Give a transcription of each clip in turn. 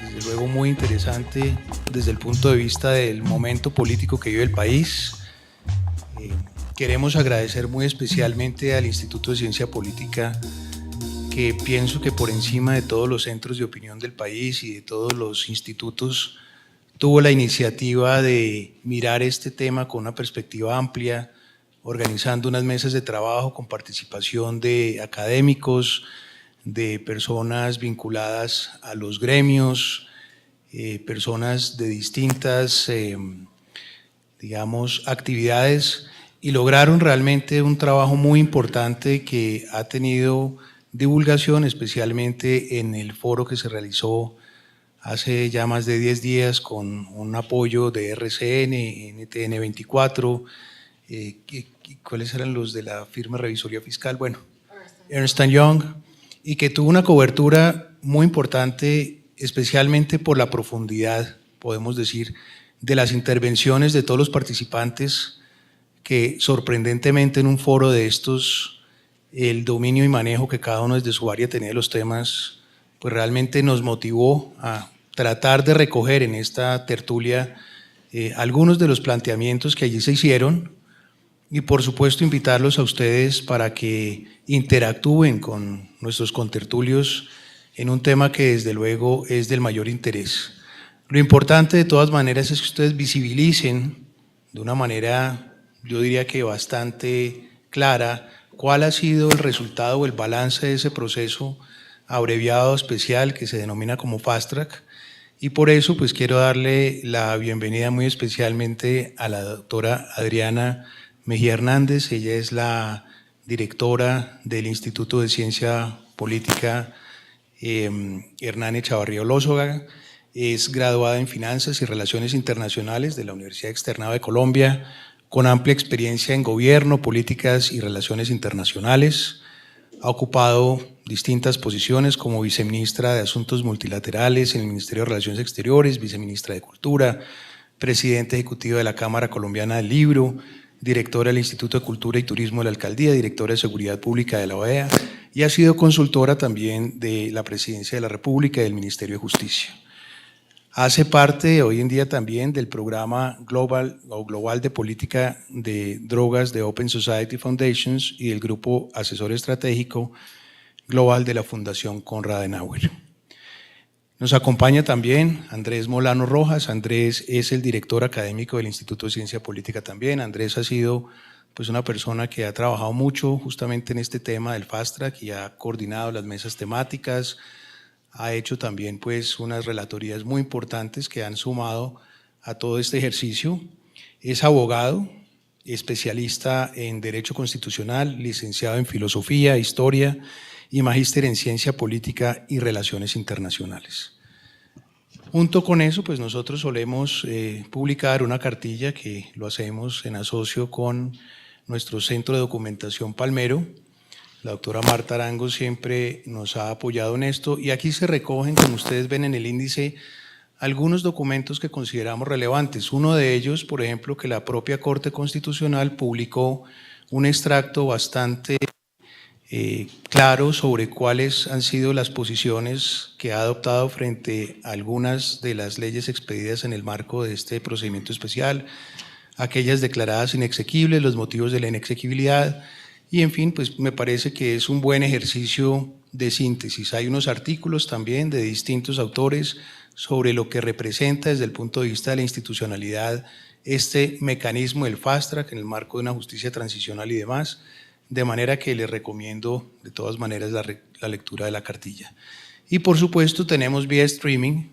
desde luego muy interesante desde el punto de vista del momento político que vive el país. Queremos agradecer muy especialmente al Instituto de Ciencia Política, que pienso que por encima de todos los centros de opinión del país y de todos los institutos, tuvo la iniciativa de mirar este tema con una perspectiva amplia, organizando unas mesas de trabajo con participación de académicos, de personas vinculadas a los gremios, personas de distintas, digamos, actividades, y lograron realmente un trabajo muy importante que ha tenido divulgación, especialmente en el foro que se realizó hace ya más de 10 días con un apoyo de RCN, NTN 24, ¿cuáles eran los de la firma de revisoría fiscal? Bueno, Ernst Young, y que tuvo una cobertura muy importante, especialmente por la profundidad, podemos decir, de las intervenciones de todos los participantes, que sorprendentemente en un foro de estos, el dominio y manejo que cada uno desde su área tenía de los temas, pues realmente nos motivó a tratar de recoger en esta tertulia algunos de los planteamientos que allí se hicieron, y por supuesto invitarlos a ustedes para que interactúen con nuestros contertulios en un tema que desde luego es del mayor interés. Lo importante de todas maneras es que ustedes visibilicen de una manera, yo diría que bastante clara, cuál ha sido el resultado o el balance de ese proceso abreviado especial que se denomina como Fast Track. Y por eso pues quiero darle la bienvenida muy especialmente a la doctora Adriana Mejía Hernández. Ella es la directora del Instituto de Ciencia Política Hernán Echavarría Olózoga. Es graduada en Finanzas y Relaciones Internacionales de la Universidad Externado de Colombia, con amplia experiencia en gobierno, políticas y relaciones internacionales. Ha ocupado distintas posiciones como viceministra de Asuntos Multilaterales en el Ministerio de Relaciones Exteriores, viceministra de Cultura, presidenta ejecutiva de la Cámara Colombiana del Libro, directora del Instituto de Cultura y Turismo de la Alcaldía, directora de Seguridad Pública de la OEA, y ha sido consultora también de la Presidencia de la República y del Ministerio de Justicia. Hace parte hoy en día también del programa Global de Política de Drogas de Open Society Foundations y del Grupo Asesor Estratégico Global de la Fundación Konrad Adenauer. Nos acompaña también Andrés Molano Rojas. Andrés es el director académico del Instituto de Ciencia Política también. Andrés ha sido pues una persona que ha trabajado mucho justamente en este tema del Fast Track y ha coordinado las mesas temáticas, ha hecho también pues unas relatorías muy importantes que han sumado a todo este ejercicio. Es abogado, especialista en Derecho Constitucional, licenciado en Filosofía, Historia y magíster en Ciencia Política y Relaciones Internacionales. Junto con eso, pues nosotros solemos publicar una cartilla que lo hacemos en asocio con nuestro Centro de Documentación Palmero. La doctora Marta Arango siempre nos ha apoyado en esto, y aquí se recogen, como ustedes ven en el índice, algunos documentos que consideramos relevantes. Uno de ellos, por ejemplo, que la propia Corte Constitucional publicó un extracto bastante claro sobre cuáles han sido las posiciones que ha adoptado frente a algunas de las leyes expedidas en el marco de este procedimiento especial, aquellas declaradas inexequibles, los motivos de la inexequibilidad, y en fin, pues me parece que es un buen ejercicio de síntesis. Hay unos artículos también de distintos autores sobre lo que representa desde el punto de vista de la institucionalidad este mecanismo del Fast Track en el marco de una justicia transicional y demás, de manera que les recomiendo de todas maneras la lectura de la cartilla. Y por supuesto tenemos vía streaming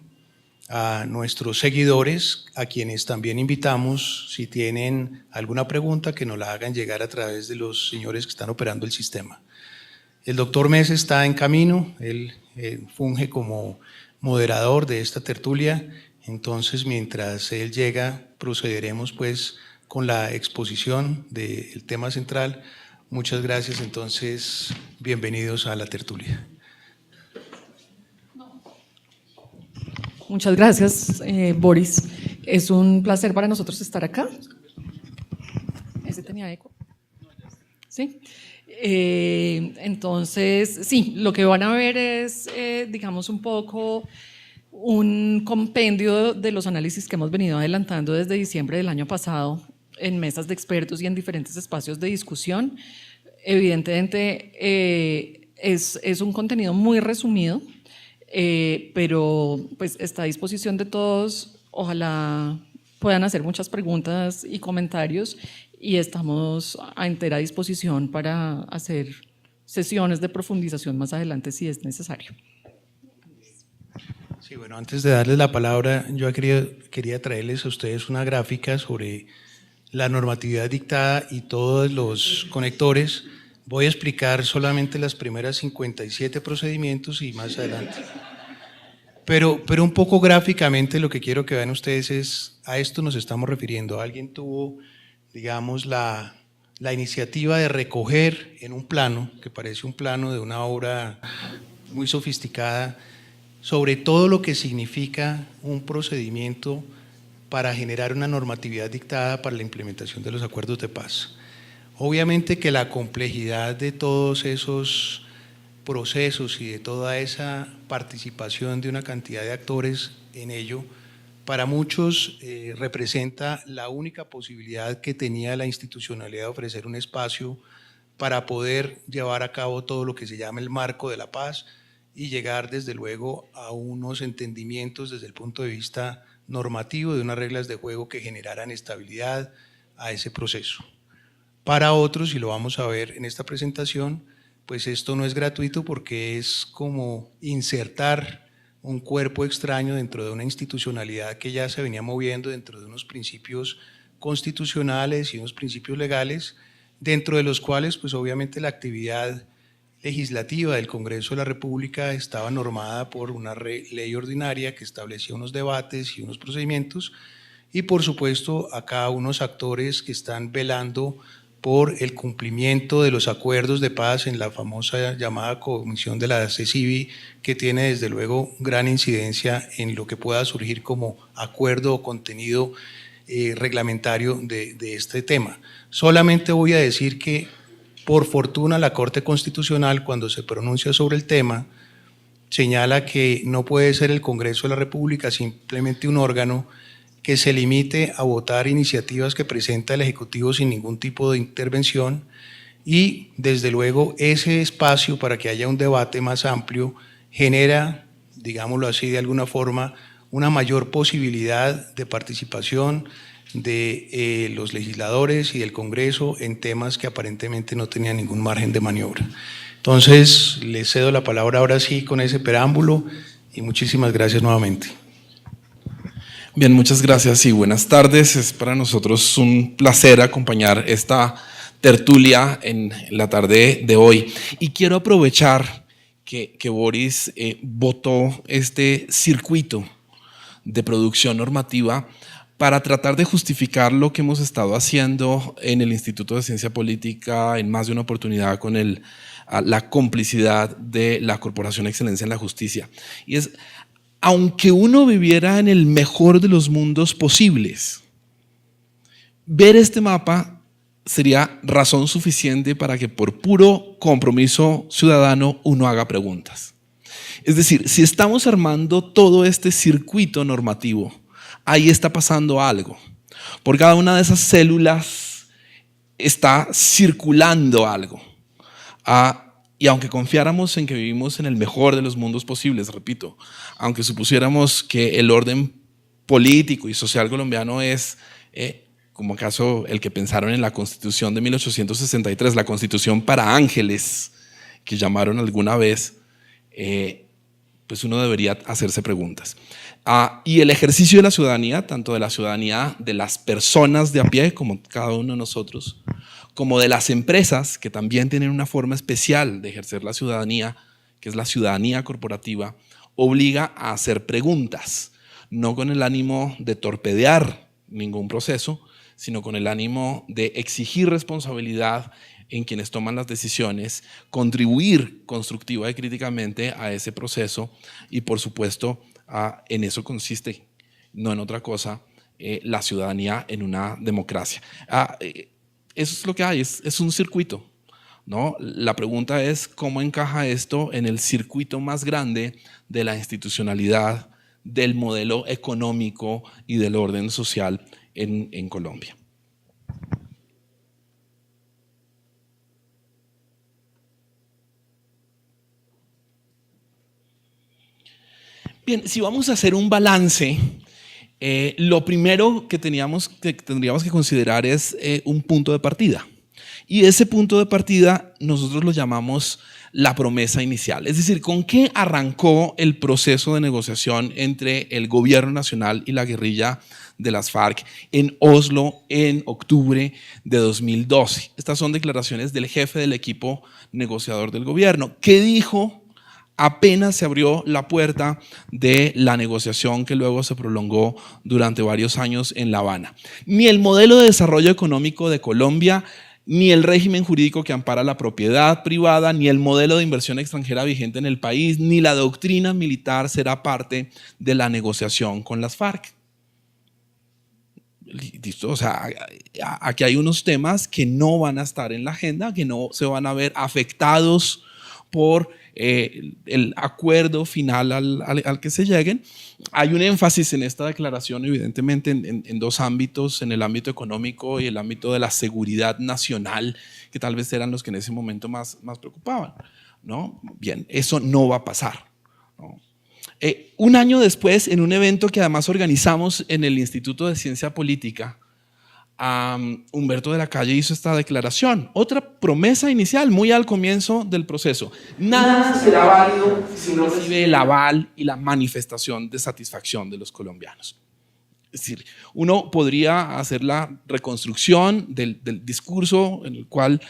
a nuestros seguidores, a quienes también invitamos, si tienen alguna pregunta, que nos la hagan llegar a través de los señores que están operando el sistema. El doctor Mesa está en camino, él funge como moderador de esta tertulia, entonces mientras él llega procederemos pues con la exposición del tema central. Muchas gracias, entonces bienvenidos a la tertulia. Muchas gracias, Boris. Es un placer para nosotros estar acá. ¿Ese tenía eco? ¿Sí? Entonces, sí, lo que van a ver es, digamos, un poco un compendio de los análisis que hemos venido adelantando desde diciembre del año pasado en mesas de expertos y en diferentes espacios de discusión. Evidentemente es un contenido muy resumido, pero pues está a disposición de todos. Ojalá puedan hacer muchas preguntas y comentarios y estamos a entera disposición para hacer sesiones de profundización más adelante si es necesario. Sí, bueno, antes de darles la palabra, yo quería traerles a ustedes una gráfica sobre la normatividad dictada y todos los conectores. Voy a explicar solamente las primeras 57 procedimientos y más adelante. Pero un poco gráficamente lo que quiero que vean ustedes es, a esto nos estamos refiriendo. Alguien tuvo, digamos, la iniciativa de recoger en un plano, que parece un plano de una obra muy sofisticada, sobre todo lo que significa un procedimiento para generar una normatividad dictada para la implementación de los acuerdos de paz. Obviamente que la complejidad de todos esos procesos y de toda esa participación de una cantidad de actores en ello, para muchos representa la única posibilidad que tenía la institucionalidad de ofrecer un espacio para poder llevar a cabo todo lo que se llama el marco de la paz y llegar desde luego a unos entendimientos desde el punto de vista normativo de unas reglas de juego que generaran estabilidad a ese proceso. Para otros, y lo vamos a ver en esta presentación, pues esto no es gratuito porque es como insertar un cuerpo extraño dentro de una institucionalidad que ya se venía moviendo dentro de unos principios constitucionales y unos principios legales, dentro de los cuales pues obviamente la actividad legislativa del Congreso de la República estaba normada por una ley ordinaria que establecía unos debates y unos procedimientos y por supuesto acá unos actores que están velando por el cumplimiento de los acuerdos de paz en la famosa llamada comisión de la CECIBI, que tiene desde luego gran incidencia en lo que pueda surgir como acuerdo o contenido reglamentario de este tema. Solamente voy a decir que por fortuna la Corte Constitucional, cuando se pronuncia sobre el tema, señala que no puede ser el Congreso de la República simplemente un órgano que se limite a votar iniciativas que presenta el Ejecutivo sin ningún tipo de intervención y desde luego ese espacio para que haya un debate más amplio genera, digámoslo así de alguna forma, una mayor posibilidad de participación de los legisladores y del Congreso en temas que aparentemente no tenían ningún margen de maniobra. Entonces, les cedo la palabra ahora sí con ese preámbulo y muchísimas gracias nuevamente. Bien, muchas gracias y buenas tardes. Es para nosotros un placer acompañar esta tertulia en la tarde de hoy. Y quiero aprovechar que Boris votó este circuito de producción normativa para tratar de justificar lo que hemos estado haciendo en el Instituto de Ciencia Política en más de una oportunidad con la complicidad de la Corporación Excelencia en la Justicia. Y es, aunque uno viviera en el mejor de los mundos posibles, ver este mapa sería razón suficiente para que por puro compromiso ciudadano uno haga preguntas. Es decir, si estamos armando todo este circuito normativo, ahí está pasando algo. Por cada una de esas células está circulando algo. Y aunque confiáramos en que vivimos en el mejor de los mundos posibles, repito, aunque supusiéramos que el orden político y social colombiano es, como acaso el que pensaron en la Constitución de 1863, la Constitución para ángeles, que llamaron alguna vez, pues uno debería hacerse preguntas. Y el ejercicio de la ciudadanía, tanto de la ciudadanía de las personas de a pie, como cada uno de nosotros, como de las empresas, que también tienen una forma especial de ejercer la ciudadanía, que es la ciudadanía corporativa, obliga a hacer preguntas, no con el ánimo de torpedear ningún proceso, sino con el ánimo de exigir responsabilidad en quienes toman las decisiones, contribuir constructiva y críticamente a ese proceso y, por supuesto, en eso consiste, no en otra cosa, la ciudadanía en una democracia. Eso es lo que hay, es un circuito, ¿no? La pregunta es cómo encaja esto en el circuito más grande de la institucionalidad del modelo económico y del orden social en Colombia. Bien, si vamos a hacer un balance, lo primero que tendríamos que considerar es un punto de partida. Y ese punto de partida nosotros lo llamamos la promesa inicial. Es decir, ¿con qué arrancó el proceso de negociación entre el gobierno nacional y la guerrilla de las FARC en Oslo en octubre de 2012? Estas son declaraciones del jefe del equipo negociador del gobierno. ¿Qué dijo apenas se abrió la puerta de la negociación que luego se prolongó durante varios años en La Habana? Ni el modelo de desarrollo económico de Colombia, ni el régimen jurídico que ampara la propiedad privada, ni el modelo de inversión extranjera vigente en el país, ni la doctrina militar será parte de la negociación con las FARC. O sea, aquí hay unos temas que no van a estar en la agenda, que no se van a ver afectados por el acuerdo final al que se lleguen. Hay un énfasis en esta declaración, evidentemente, en dos ámbitos, en el ámbito económico y el ámbito de la seguridad nacional, que tal vez eran los que en ese momento más preocupaban, ¿no? Bien, eso no va a pasar, ¿no? Un año después, en un evento que además organizamos en el Instituto de Ciencia Política, Humberto de la Calle hizo esta declaración, otra promesa inicial muy al comienzo del proceso: nada será válido si no recibe el aval y la manifestación de satisfacción de los colombianos. Es decir, uno podría hacer la reconstrucción del discurso en el cual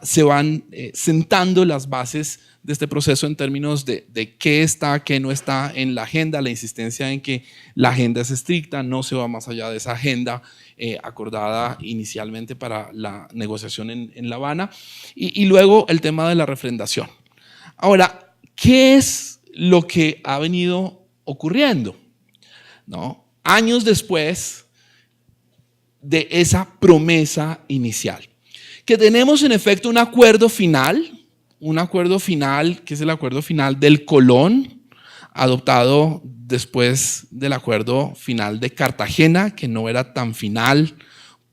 se van sentando las bases de este proceso en términos de qué está, qué no está en la agenda, la insistencia en que la agenda es estricta, no se va más allá de esa agenda acordada inicialmente para la negociación en La Habana, y luego el tema de la refrendación. Ahora, ¿qué es lo que ha venido ocurriendo? ¿No? Años después de esa promesa inicial, que tenemos en efecto un acuerdo final que es el acuerdo final del Colón, adoptado después del acuerdo final de Cartagena, que no era tan final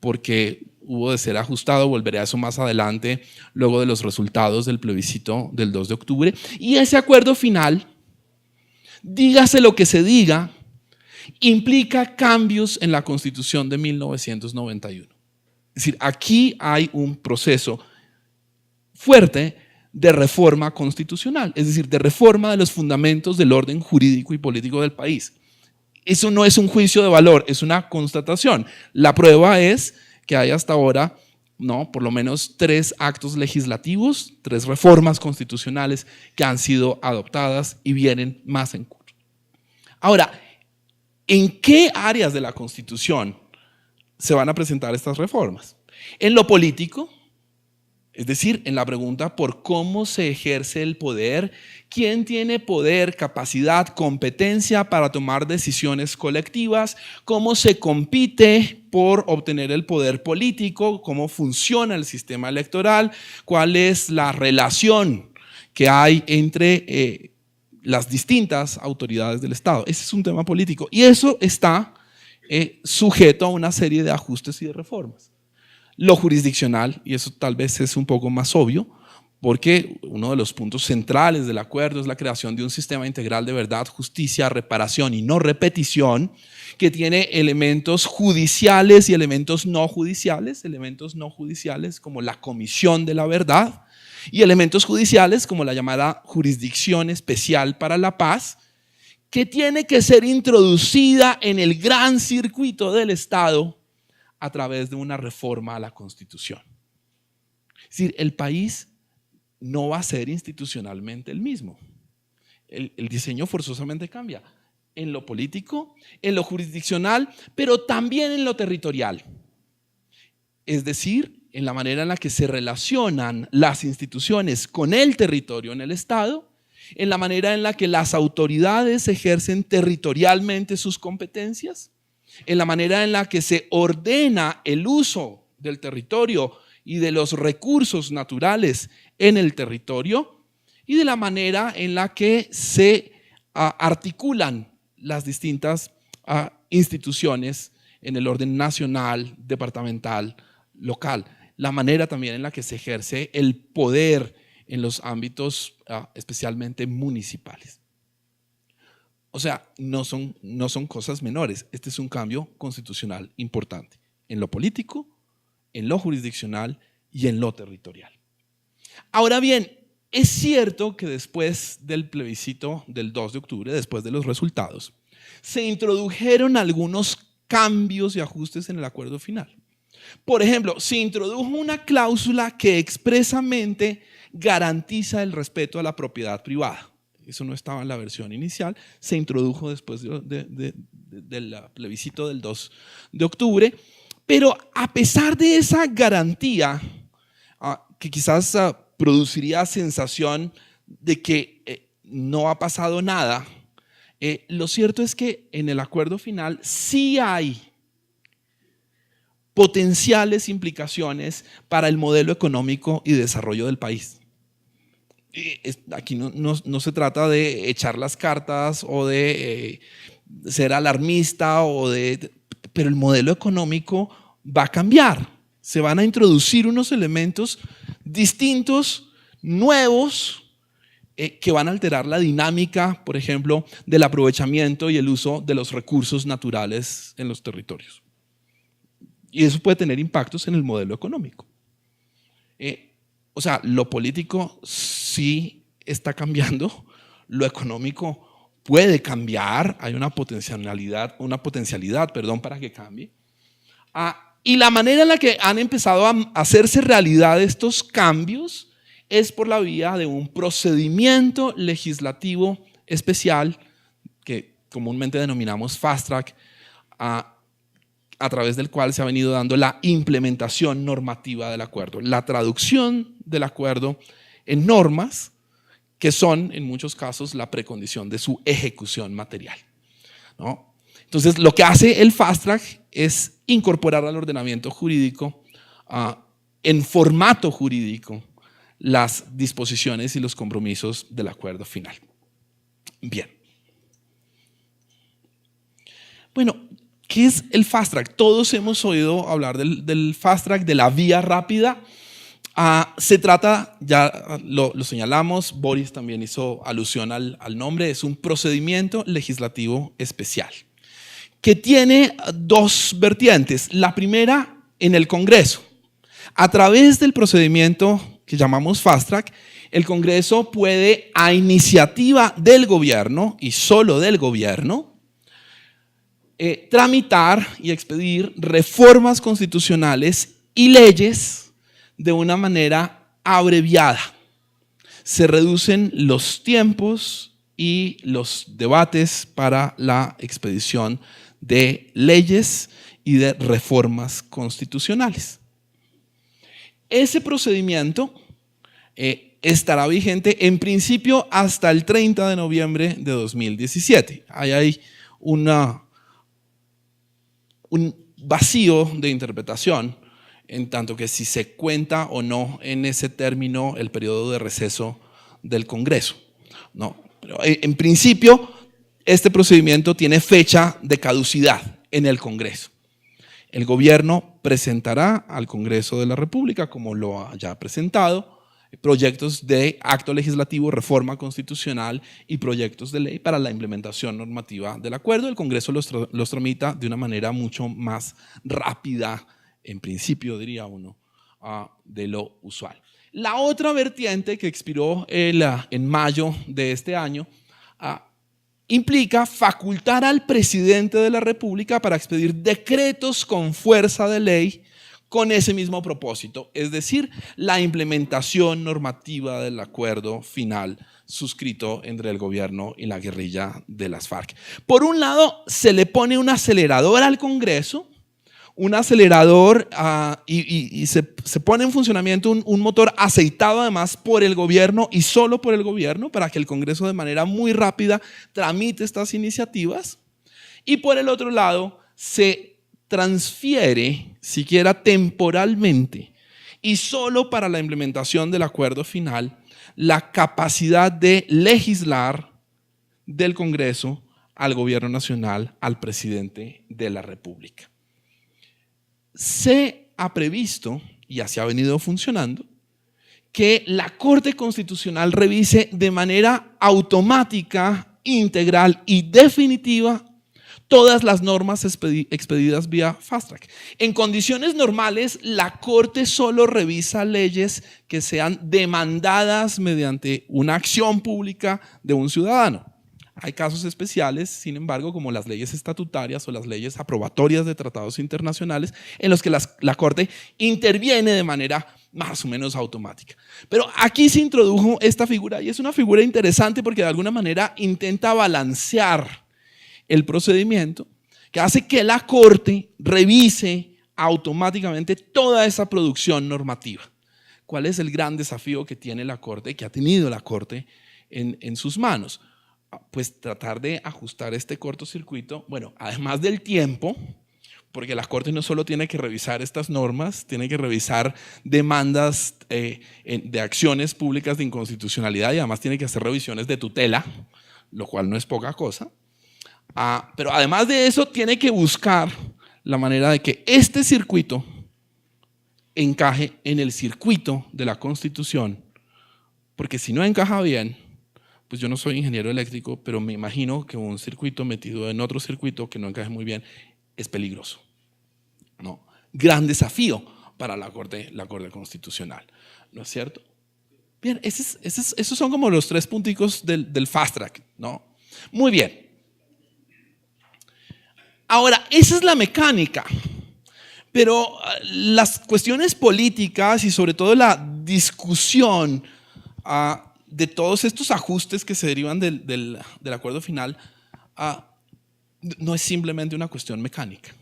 porque hubo de ser ajustado, volveré a eso más adelante, luego de los resultados del plebiscito del 2 de octubre. Y ese acuerdo final, dígase lo que se diga, implica cambios en la Constitución de 1991. Es decir, aquí hay un proceso fuerte de reforma constitucional, es decir, de reforma de los fundamentos del orden jurídico y político del país. Eso no es un juicio de valor, es una constatación. La prueba es que hay hasta ahora, ¿no?, por lo menos 3 actos legislativos, 3 reformas constitucionales que han sido adoptadas y vienen más en curso. Ahora, ¿en qué áreas de la Constitución se van a presentar estas reformas? En lo político, es decir, en la pregunta por cómo se ejerce el poder, quién tiene poder, capacidad, competencia para tomar decisiones colectivas, cómo se compite por obtener el poder político, cómo funciona el sistema electoral, cuál es la relación que hay entre las distintas autoridades del Estado. Ese es un tema político y eso está sujeto a una serie de ajustes y de reformas. Lo jurisdiccional, y eso tal vez es un poco más obvio, porque uno de los puntos centrales del acuerdo es la creación de un sistema integral de verdad, justicia, reparación y no repetición, que tiene elementos judiciales y elementos no judiciales como la comisión de la verdad, y elementos judiciales como la llamada jurisdicción especial para la paz, que tiene que ser introducida en el gran circuito del Estado a través de una reforma a la Constitución. Es decir, el país no va a ser institucionalmente el mismo. El diseño forzosamente cambia en lo político, en lo jurisdiccional, pero también en lo territorial. Es decir, en la manera en la que se relacionan las instituciones con el territorio en el Estado, en la manera en la que las autoridades ejercen territorialmente sus competencias, en la manera en la que se ordena el uso del territorio y de los recursos naturales en el territorio, y de la manera en la que se articulan las distintas instituciones en el orden nacional, departamental, local, la manera también en la que se ejerce el poder en los ámbitos especialmente municipales. O sea, no son cosas menores. Este es un cambio constitucional importante en lo político, en lo jurisdiccional y en lo territorial. Ahora bien, es cierto que después del plebiscito del 2 de octubre, después de los resultados, se introdujeron algunos cambios y ajustes en el acuerdo final. Por ejemplo, se introdujo una cláusula que expresamente garantiza el respeto a la propiedad privada. Eso no estaba en la versión inicial, se introdujo después del plebiscito del 2 de octubre, pero a pesar de esa garantía, que quizás produciría sensación de que no ha pasado nada, lo cierto es que en el acuerdo final sí hay potenciales implicaciones para el modelo económico y desarrollo del país. Aquí no se trata de echar las cartas o de ser alarmista, pero el modelo económico va a cambiar. Se van a introducir unos elementos distintos, nuevos, que van a alterar la dinámica, por ejemplo, del aprovechamiento y el uso de los recursos naturales en los territorios. Y eso puede tener impactos en el modelo económico. O sea, lo político sí está cambiando, lo económico puede cambiar, hay una potencialidad, para que cambie. Y la manera en la que han empezado a hacerse realidad estos cambios es por la vía de un procedimiento legislativo especial que comúnmente denominamos Fast Track, a través del cual se ha venido dando la implementación normativa del acuerdo, la traducción del acuerdo en normas que son en muchos casos la precondición de su ejecución material, ¿no? Entonces, lo que hace el Fast Track es incorporar al ordenamiento jurídico en formato jurídico las disposiciones y los compromisos del acuerdo final. Bien. Bueno, ¿qué es el Fast Track? Todos hemos oído hablar del Fast Track, de la vía rápida. Se trata, ya lo señalamos, Boris también hizo alusión al nombre, es un procedimiento legislativo especial que tiene dos vertientes. La primera, en el Congreso. A través del procedimiento que llamamos Fast Track, el Congreso puede, a iniciativa del gobierno y solo del gobierno, tramitar y expedir reformas constitucionales y leyes de una manera abreviada. Se reducen los tiempos y los debates para la expedición de leyes y de reformas constitucionales. Ese procedimiento estará vigente en principio hasta el 30 de noviembre de 2017. Ahí hay un vacío de interpretación, en tanto que si se cuenta o no en ese término el periodo de receso del Congreso. No, pero en principio este procedimiento tiene fecha de caducidad en el Congreso. El gobierno presentará al Congreso de la República, como lo haya presentado, proyectos de acto legislativo, reforma constitucional y proyectos de ley para la implementación normativa del acuerdo. El Congreso los tramita de una manera mucho más rápida, en principio diría uno, de lo usual. La otra vertiente que expiró en mayo de este año implica facultar al presidente de la República para expedir decretos con fuerza de ley con ese mismo propósito, es decir, la implementación normativa del acuerdo final suscrito entre el gobierno y la guerrilla de las FARC. Por un lado, se le pone un acelerador al Congreso, un acelerador y se pone en funcionamiento un motor aceitado además por el gobierno y solo por el gobierno para que el Congreso de manera muy rápida tramite estas iniciativas. Y por el otro lado, se transfiere, siquiera temporalmente, y solo para la implementación del acuerdo final, la capacidad de legislar del Congreso al gobierno nacional, al presidente de la República. Se ha previsto, y así ha venido funcionando, que la Corte Constitucional revise de manera automática, integral y definitiva todas las normas expedidas vía Fast Track. En condiciones normales, la Corte solo revisa leyes que sean demandadas mediante una acción pública de un ciudadano. Hay casos especiales, sin embargo, como las leyes estatutarias o las leyes aprobatorias de tratados internacionales, en los que la Corte interviene de manera más o menos automática. Pero aquí se introdujo esta figura y es una figura interesante porque de alguna manera intenta balancear el procedimiento que hace que la Corte revise automáticamente toda esa producción normativa. ¿Cuál es el gran desafío que tiene la Corte, que ha tenido la Corte en sus manos? Pues tratar de ajustar este cortocircuito, bueno, además del tiempo, porque la Corte no solo tiene que revisar estas normas, tiene que revisar demandas de acciones públicas de inconstitucionalidad y además tiene que hacer revisiones de tutela, lo cual no es poca cosa. Pero además de eso tiene que buscar la manera de que este circuito encaje en el circuito de la Constitución, porque si no encaja bien, pues yo no soy ingeniero eléctrico, pero me imagino que un circuito metido en otro circuito que no encaje muy bien es peligroso, ¿no? Gran desafío para la Corte Constitucional, ¿no es cierto? Bien, esos son como los 3 punticos del fast track, ¿no? Muy bien. Ahora, esa es la mecánica, pero las cuestiones políticas y sobre todo la discusión de todos estos ajustes que se derivan del acuerdo final no es simplemente una cuestión mecánica.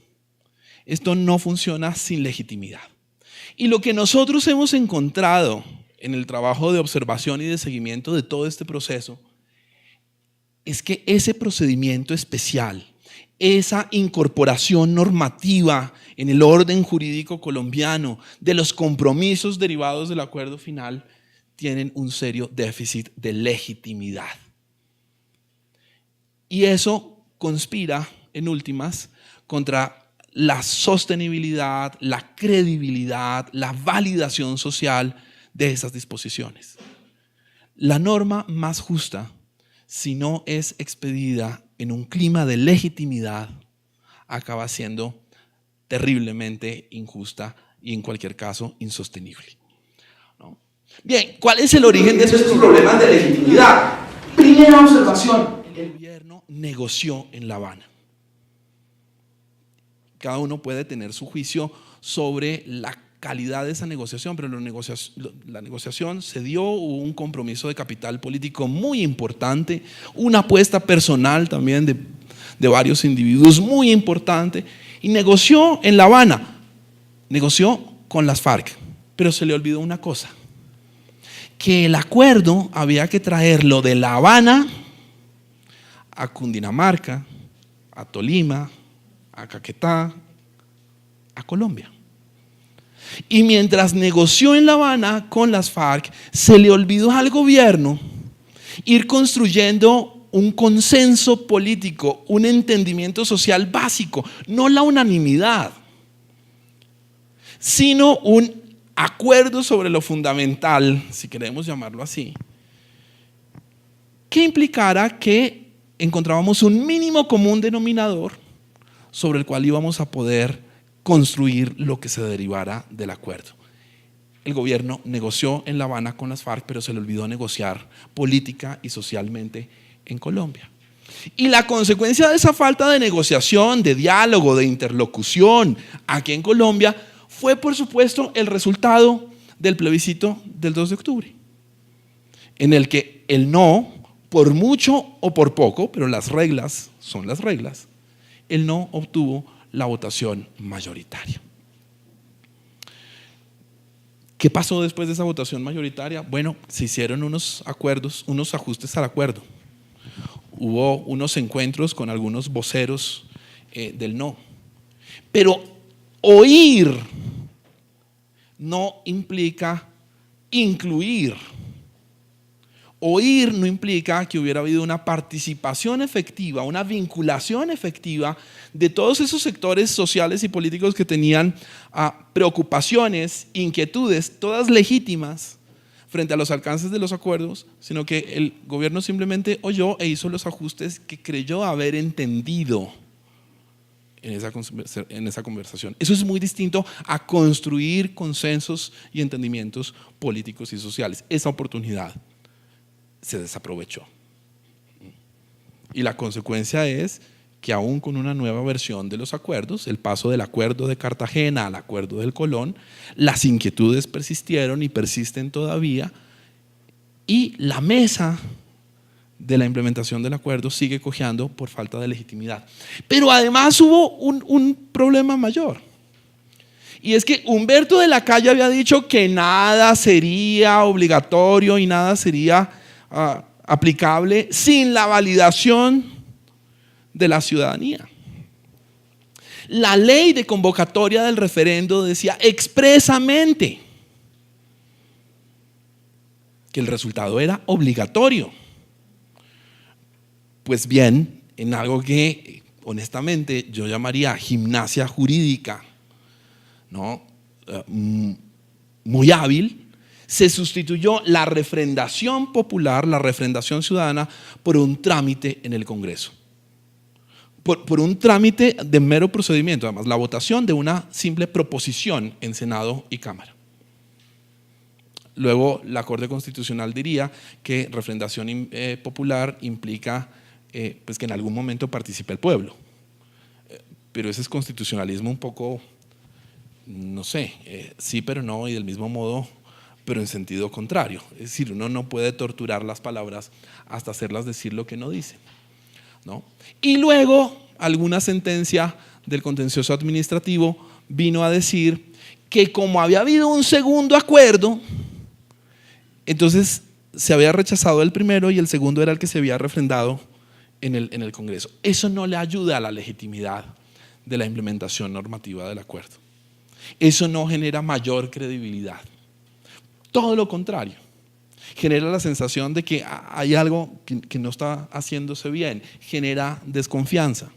Esto no funciona sin legitimidad. Y lo que nosotros hemos encontrado en el trabajo de observación y de seguimiento de todo este proceso es que ese procedimiento especial, esa incorporación normativa en el orden jurídico colombiano de los compromisos derivados del acuerdo final tienen un serio déficit de legitimidad. Y eso conspira, en últimas, contra la sostenibilidad, la credibilidad, la validación social de esas disposiciones. La norma más justa, si no es expedida en un clima de legitimidad, acaba siendo terriblemente injusta y en cualquier caso insostenible, ¿no? Bien, ¿cuál es el origen de esos problemas de legitimidad? Primera observación, el gobierno negoció en La Habana. Cada uno puede tener su juicio sobre la calidad de esa negociación, pero la negociación se dio, hubo un compromiso de capital político muy importante, una apuesta personal también de varios individuos muy importante, y negoció en La Habana, negoció con las FARC, pero se le olvidó una cosa, que el acuerdo había que traerlo de La Habana a Cundinamarca, a Tolima, a Caquetá, a Colombia. Y mientras negoció en La Habana con las FARC, se le olvidó al gobierno ir construyendo un consenso político, un entendimiento social básico, no la unanimidad, sino un acuerdo sobre lo fundamental, si queremos llamarlo así, que implicara que encontrábamos un mínimo común denominador sobre el cual íbamos a poder construir lo que se derivara del acuerdo. El gobierno negoció en La Habana con las FARC, pero se le olvidó negociar política y socialmente en Colombia. Y la consecuencia de esa falta de negociación, de diálogo, de interlocución aquí en Colombia fue, por supuesto, el resultado del plebiscito del 2 de octubre, en el que el no, por mucho o por poco, pero las reglas son las reglas, el no obtuvo la votación mayoritaria. ¿Qué pasó después de esa votación mayoritaria? Bueno, se hicieron unos acuerdos, unos ajustes al acuerdo. Hubo unos encuentros con algunos voceros del no. Pero oír no implica incluir. oír no implica que hubiera habido una participación efectiva, una vinculación efectiva de todos esos sectores sociales y políticos que tenían preocupaciones, inquietudes, todas legítimas frente a los alcances de los acuerdos, sino que el gobierno simplemente oyó e hizo los ajustes que creyó haber entendido en esa conversación. Eso es muy distinto a construir consensos y entendimientos políticos y sociales. Esa oportunidad se desaprovechó. Y la consecuencia es que aún con una nueva versión de los acuerdos, el paso del acuerdo de Cartagena al acuerdo del Colón, las inquietudes persistieron y persisten todavía, y la mesa de la implementación del acuerdo sigue cojeando por falta de legitimidad. Pero además hubo un problema mayor, y es que Humberto de la Calle había dicho que nada sería obligatorio y nada sería aplicable sin la validación de la ciudadanía. La ley de convocatoria del referendo decía expresamente que el resultado era obligatorio. Pues bien, en algo que honestamente yo llamaría gimnasia jurídica, ¿no? Muy hábil, se sustituyó la refrendación popular, la refrendación ciudadana, por un trámite en el Congreso. Por un trámite de mero procedimiento, además, la votación de una simple proposición en Senado y Cámara. Luego, la Corte Constitucional diría que refrendación popular implica pues que en algún momento participe el pueblo. Pero ese es constitucionalismo un poco, no sé, sí pero no, y del mismo modo, pero en sentido contrario. Es decir, uno no puede torturar las palabras hasta hacerlas decir lo que no dicen, ¿no? Y luego alguna sentencia del contencioso administrativo vino a decir que como había habido un segundo acuerdo, entonces se había rechazado el primero y el segundo era el que se había refrendado en el Congreso. Eso no le ayuda a la legitimidad de la implementación normativa del acuerdo. Eso no genera mayor credibilidad. Todo lo contrario. Genera la sensación de que hay algo que no está haciéndose bien, genera desconfianza,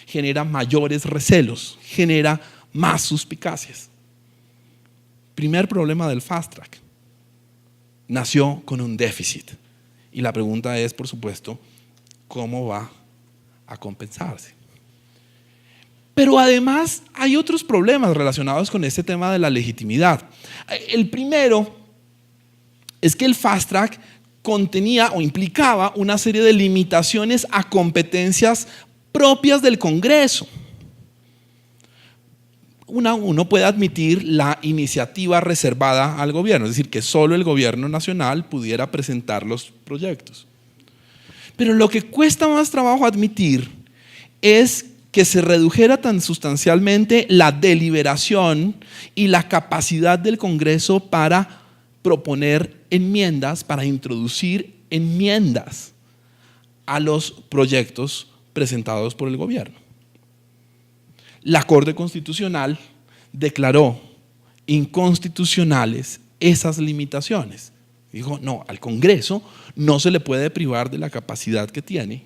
genera mayores recelos, genera más suspicacias. Primer problema del fast track. Nació con un déficit. Y la pregunta es, por supuesto, ¿cómo va a compensarse? Pero además hay otros problemas relacionados con este tema de la legitimidad. El primero es que el fast track contenía o implicaba una serie de limitaciones a competencias propias del Congreso. Uno puede admitir la iniciativa reservada al gobierno, es decir, que solo el gobierno nacional pudiera presentar los proyectos. Pero lo que cuesta más trabajo admitir es que se redujera tan sustancialmente la deliberación y la capacidad del Congreso para proponer enmiendas, para introducir enmiendas a los proyectos presentados por el gobierno. La Corte Constitucional declaró inconstitucionales esas limitaciones. Dijo, no, al Congreso no se le puede privar de la capacidad que tiene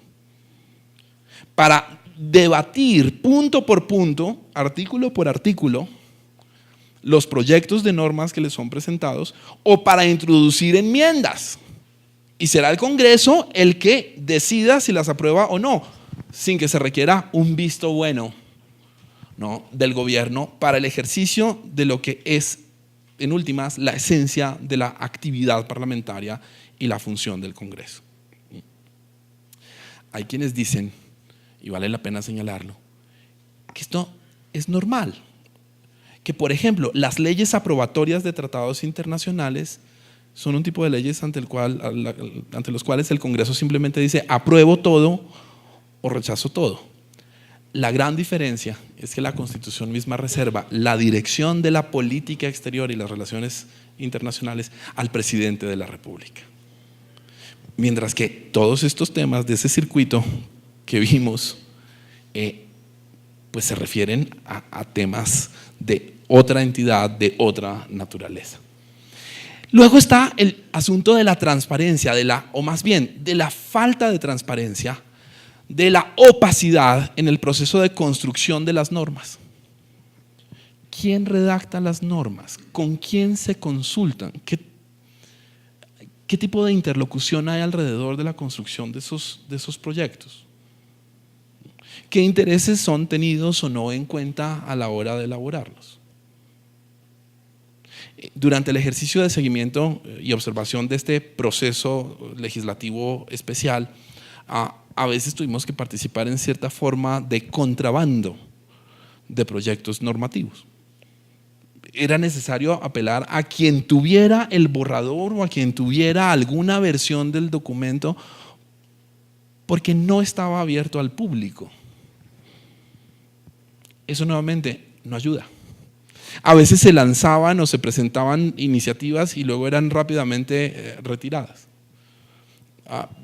para debatir punto por punto, artículo por artículo, los proyectos de normas que le son presentados o para introducir enmiendas. Y será el Congreso el que decida si las aprueba o no, sin que se requiera un visto bueno, ¿no?, del gobierno para el ejercicio de lo que es, en últimas, la esencia de la actividad parlamentaria y la función del Congreso. Hay quienes dicen, y vale la pena señalarlo, que esto es normal. Que, por ejemplo, las leyes aprobatorias de tratados internacionales son un tipo de leyes ante los cuales el Congreso simplemente dice apruebo todo o rechazo todo. La gran diferencia es que la Constitución misma reserva la dirección de la política exterior y las relaciones internacionales al presidente de la República. Mientras que todos estos temas de ese circuito que vimos pues se refieren a temas de otra entidad, de otra naturaleza. Luego está el asunto de la transparencia, o más bien, de la falta de transparencia, de la opacidad en el proceso de construcción de las normas. ¿Quién redacta las normas? ¿Con quién se consultan? ¿Qué tipo de interlocución hay alrededor de la construcción de esos proyectos? ¿Qué intereses son tenidos o no en cuenta a la hora de elaborarlos? Durante el ejercicio de seguimiento y observación de este proceso legislativo especial, a veces tuvimos que participar en cierta forma de contrabando de proyectos normativos. Era necesario apelar a quien tuviera el borrador o a quien tuviera alguna versión del documento, porque no estaba abierto al público. Eso nuevamente no ayuda. A veces se lanzaban o se presentaban iniciativas y luego eran rápidamente retiradas.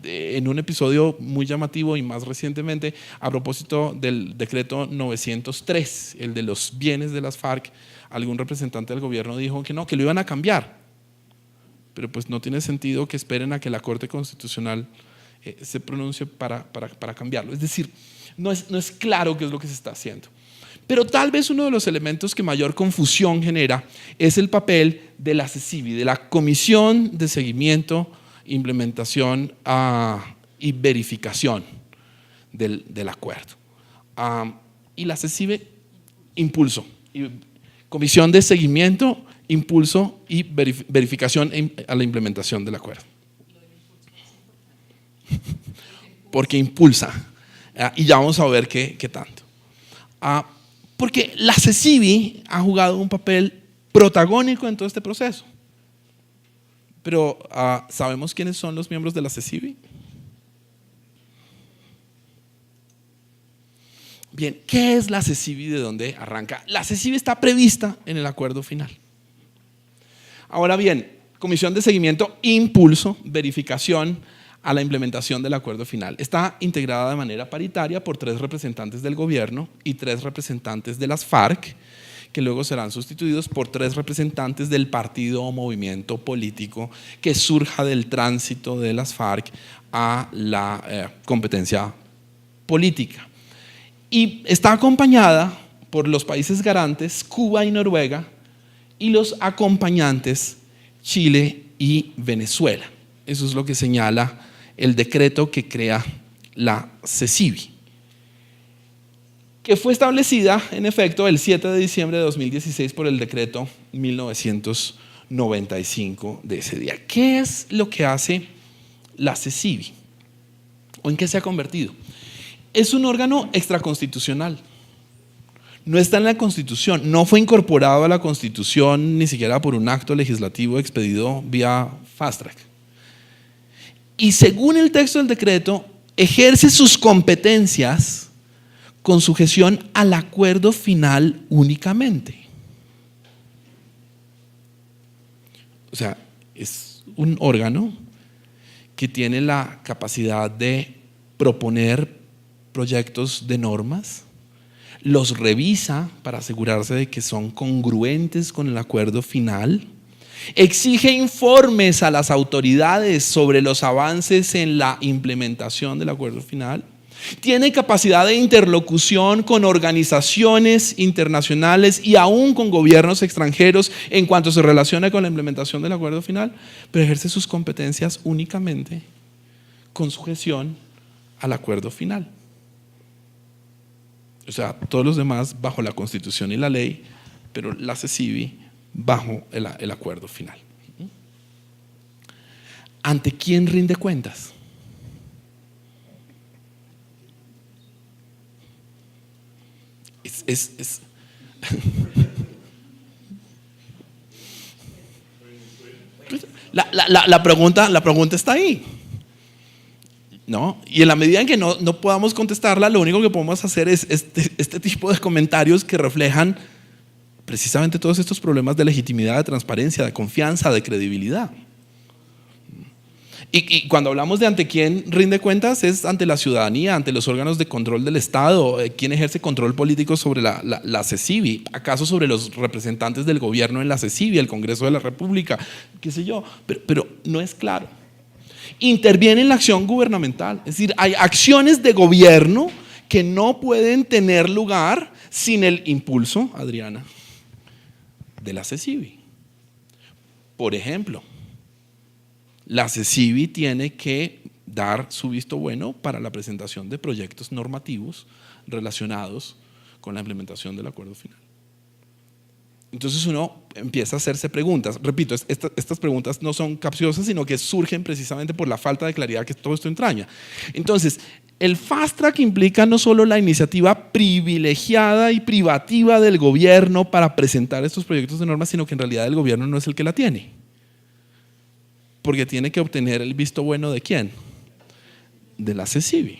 En un episodio muy llamativo y más recientemente, a propósito del decreto 903, el de los bienes de las FARC, algún representante del gobierno dijo que no, que lo iban a cambiar. Pero pues no tiene sentido que esperen a que la Corte Constitucional se pronuncie para cambiarlo. Es decir, no es claro qué es lo que se está haciendo. Pero tal vez uno de los elementos que mayor confusión genera es el papel de la CECIBI, de la Comisión de Seguimiento, Implementación y Verificación del acuerdo. Y la CECIBI, impulso. Comisión de Seguimiento, Impulso y Verificación a la implementación del acuerdo. Porque impulsa. Y ya vamos a ver qué tanto. Porque la CECIBI ha jugado un papel protagónico en todo este proceso. Pero ¿sabemos quiénes son los miembros de la CECIBI? Bien, ¿qué es la CECIBI? ¿De dónde arranca? La CECIBI está prevista en el acuerdo final. Ahora bien, Comisión de Seguimiento, Impulso, Verificación a la implementación del acuerdo final. Está integrada de manera paritaria por 3 representantes del gobierno y 3 representantes de las FARC, que luego serán sustituidos por 3 representantes del partido o movimiento político que surja del tránsito de las FARC a la competencia política. Y está acompañada por los países garantes, Cuba y Noruega, y los acompañantes, Chile y Venezuela. Eso es lo que señala el decreto que crea la CECIBI, que fue establecida en efecto el 7 de diciembre de 2016 por el decreto 1995 de ese día. ¿Qué es lo que hace la CECIBI? ¿O en qué se ha convertido? Es un órgano extraconstitucional. No está en la Constitución, no fue incorporado a la Constitución ni siquiera por un acto legislativo expedido vía fast track. Y según el texto del decreto, ejerce sus competencias con sujeción al acuerdo final únicamente. O sea, es un órgano que tiene la capacidad de proponer proyectos de normas, los revisa para asegurarse de que son congruentes con el acuerdo final, exige informes a las autoridades sobre los avances en la implementación del acuerdo final, tiene capacidad de interlocución con organizaciones internacionales y aún con gobiernos extranjeros en cuanto se relaciona con la implementación del acuerdo final, pero ejerce sus competencias únicamente con sujeción al acuerdo final. O sea, todos los demás bajo la Constitución y la ley, pero la CECIBI bajo el acuerdo final. ¿Ante quién rinde cuentas? La pregunta está ahí, ¿no? Y en la medida en que no podamos contestarla, lo único que podemos hacer es este tipo de comentarios que reflejan precisamente todos estos problemas de legitimidad, de transparencia, de confianza, de credibilidad. Y cuando hablamos de ante quién rinde cuentas, es ante la ciudadanía, ante los órganos de control del Estado. ¿Quién ejerce control político sobre la CECIVI? ¿Acaso sobre los representantes del gobierno en la CECIVI, el Congreso de la República? ¿Qué sé yo? Pero no es claro. Interviene en la acción gubernamental. Es decir, hay acciones de gobierno que no pueden tener lugar sin el impulso, Adriana, de la CECIVI. Por ejemplo, la CECIVI tiene que dar su visto bueno para la presentación de proyectos normativos relacionados con la implementación del acuerdo final. Entonces uno empieza a hacerse preguntas. Repito, estas preguntas no son capciosas, sino que surgen precisamente por la falta de claridad que todo esto entraña. Entonces, el fast track implica no solo la iniciativa privilegiada y privativa del gobierno para presentar estos proyectos de normas, sino que en realidad el gobierno no es el que la tiene. Porque tiene que obtener el visto bueno ¿de quién? De la CECIVI.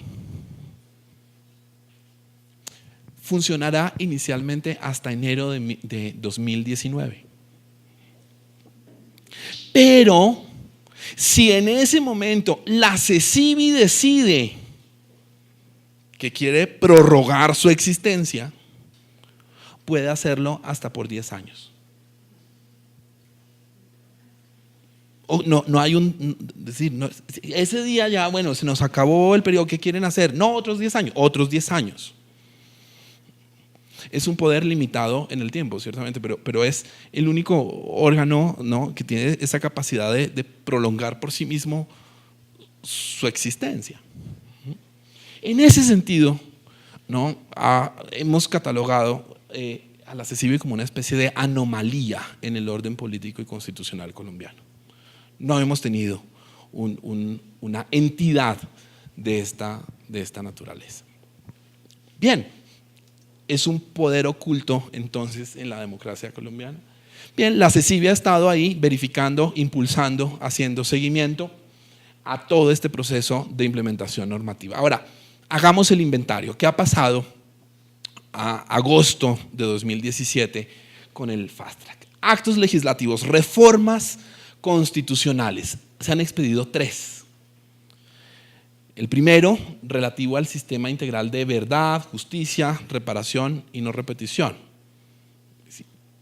Funcionará inicialmente hasta enero de 2019. Pero si en ese momento la CECIVI decide que quiere prorrogar su existencia, puede hacerlo hasta por 10 años. No hay ese día ya, bueno, se nos acabó el periodo, ¿qué quieren hacer? No, otros 10 años, otros 10 años. Es un poder limitado en el tiempo, ciertamente, pero es el único órgano, ¿no?, que tiene esa capacidad de prolongar por sí mismo su existencia. En ese sentido, ¿no?, hemos catalogado a la CECIVI como una especie de anomalía en el orden político y constitucional colombiano. No hemos tenido una entidad de esta naturaleza. Bien, es un poder oculto entonces en la democracia colombiana. Bien, la CECIVI ha estado ahí verificando, impulsando, haciendo seguimiento a todo este proceso de implementación normativa. Ahora, hagamos el inventario. ¿Qué ha pasado a agosto de 2017 con el fast track? Actos legislativos, reformas constitucionales. Se han expedido 3. El primero, relativo al sistema integral de verdad, justicia, reparación y no repetición.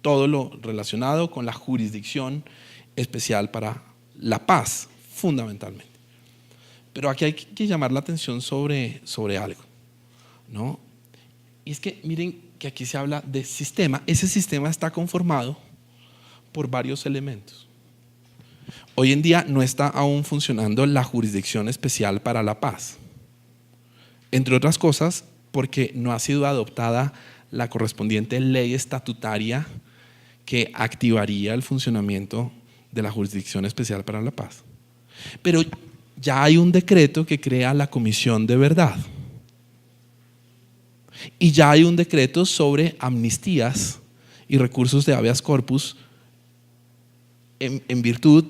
Todo lo relacionado con la jurisdicción especial para la paz, fundamentalmente. Pero aquí hay que llamar la atención sobre algo, ¿no? Y es que miren que aquí se habla de sistema. Ese sistema está conformado por varios elementos. Hoy en día no está aún funcionando la Jurisdicción Especial para la Paz, entre otras cosas porque no ha sido adoptada la correspondiente ley estatutaria que activaría el funcionamiento de la Jurisdicción Especial para la Paz. Pero ya hay un decreto que crea la Comisión de Verdad y ya hay un decreto sobre amnistías y recursos de habeas corpus en virtud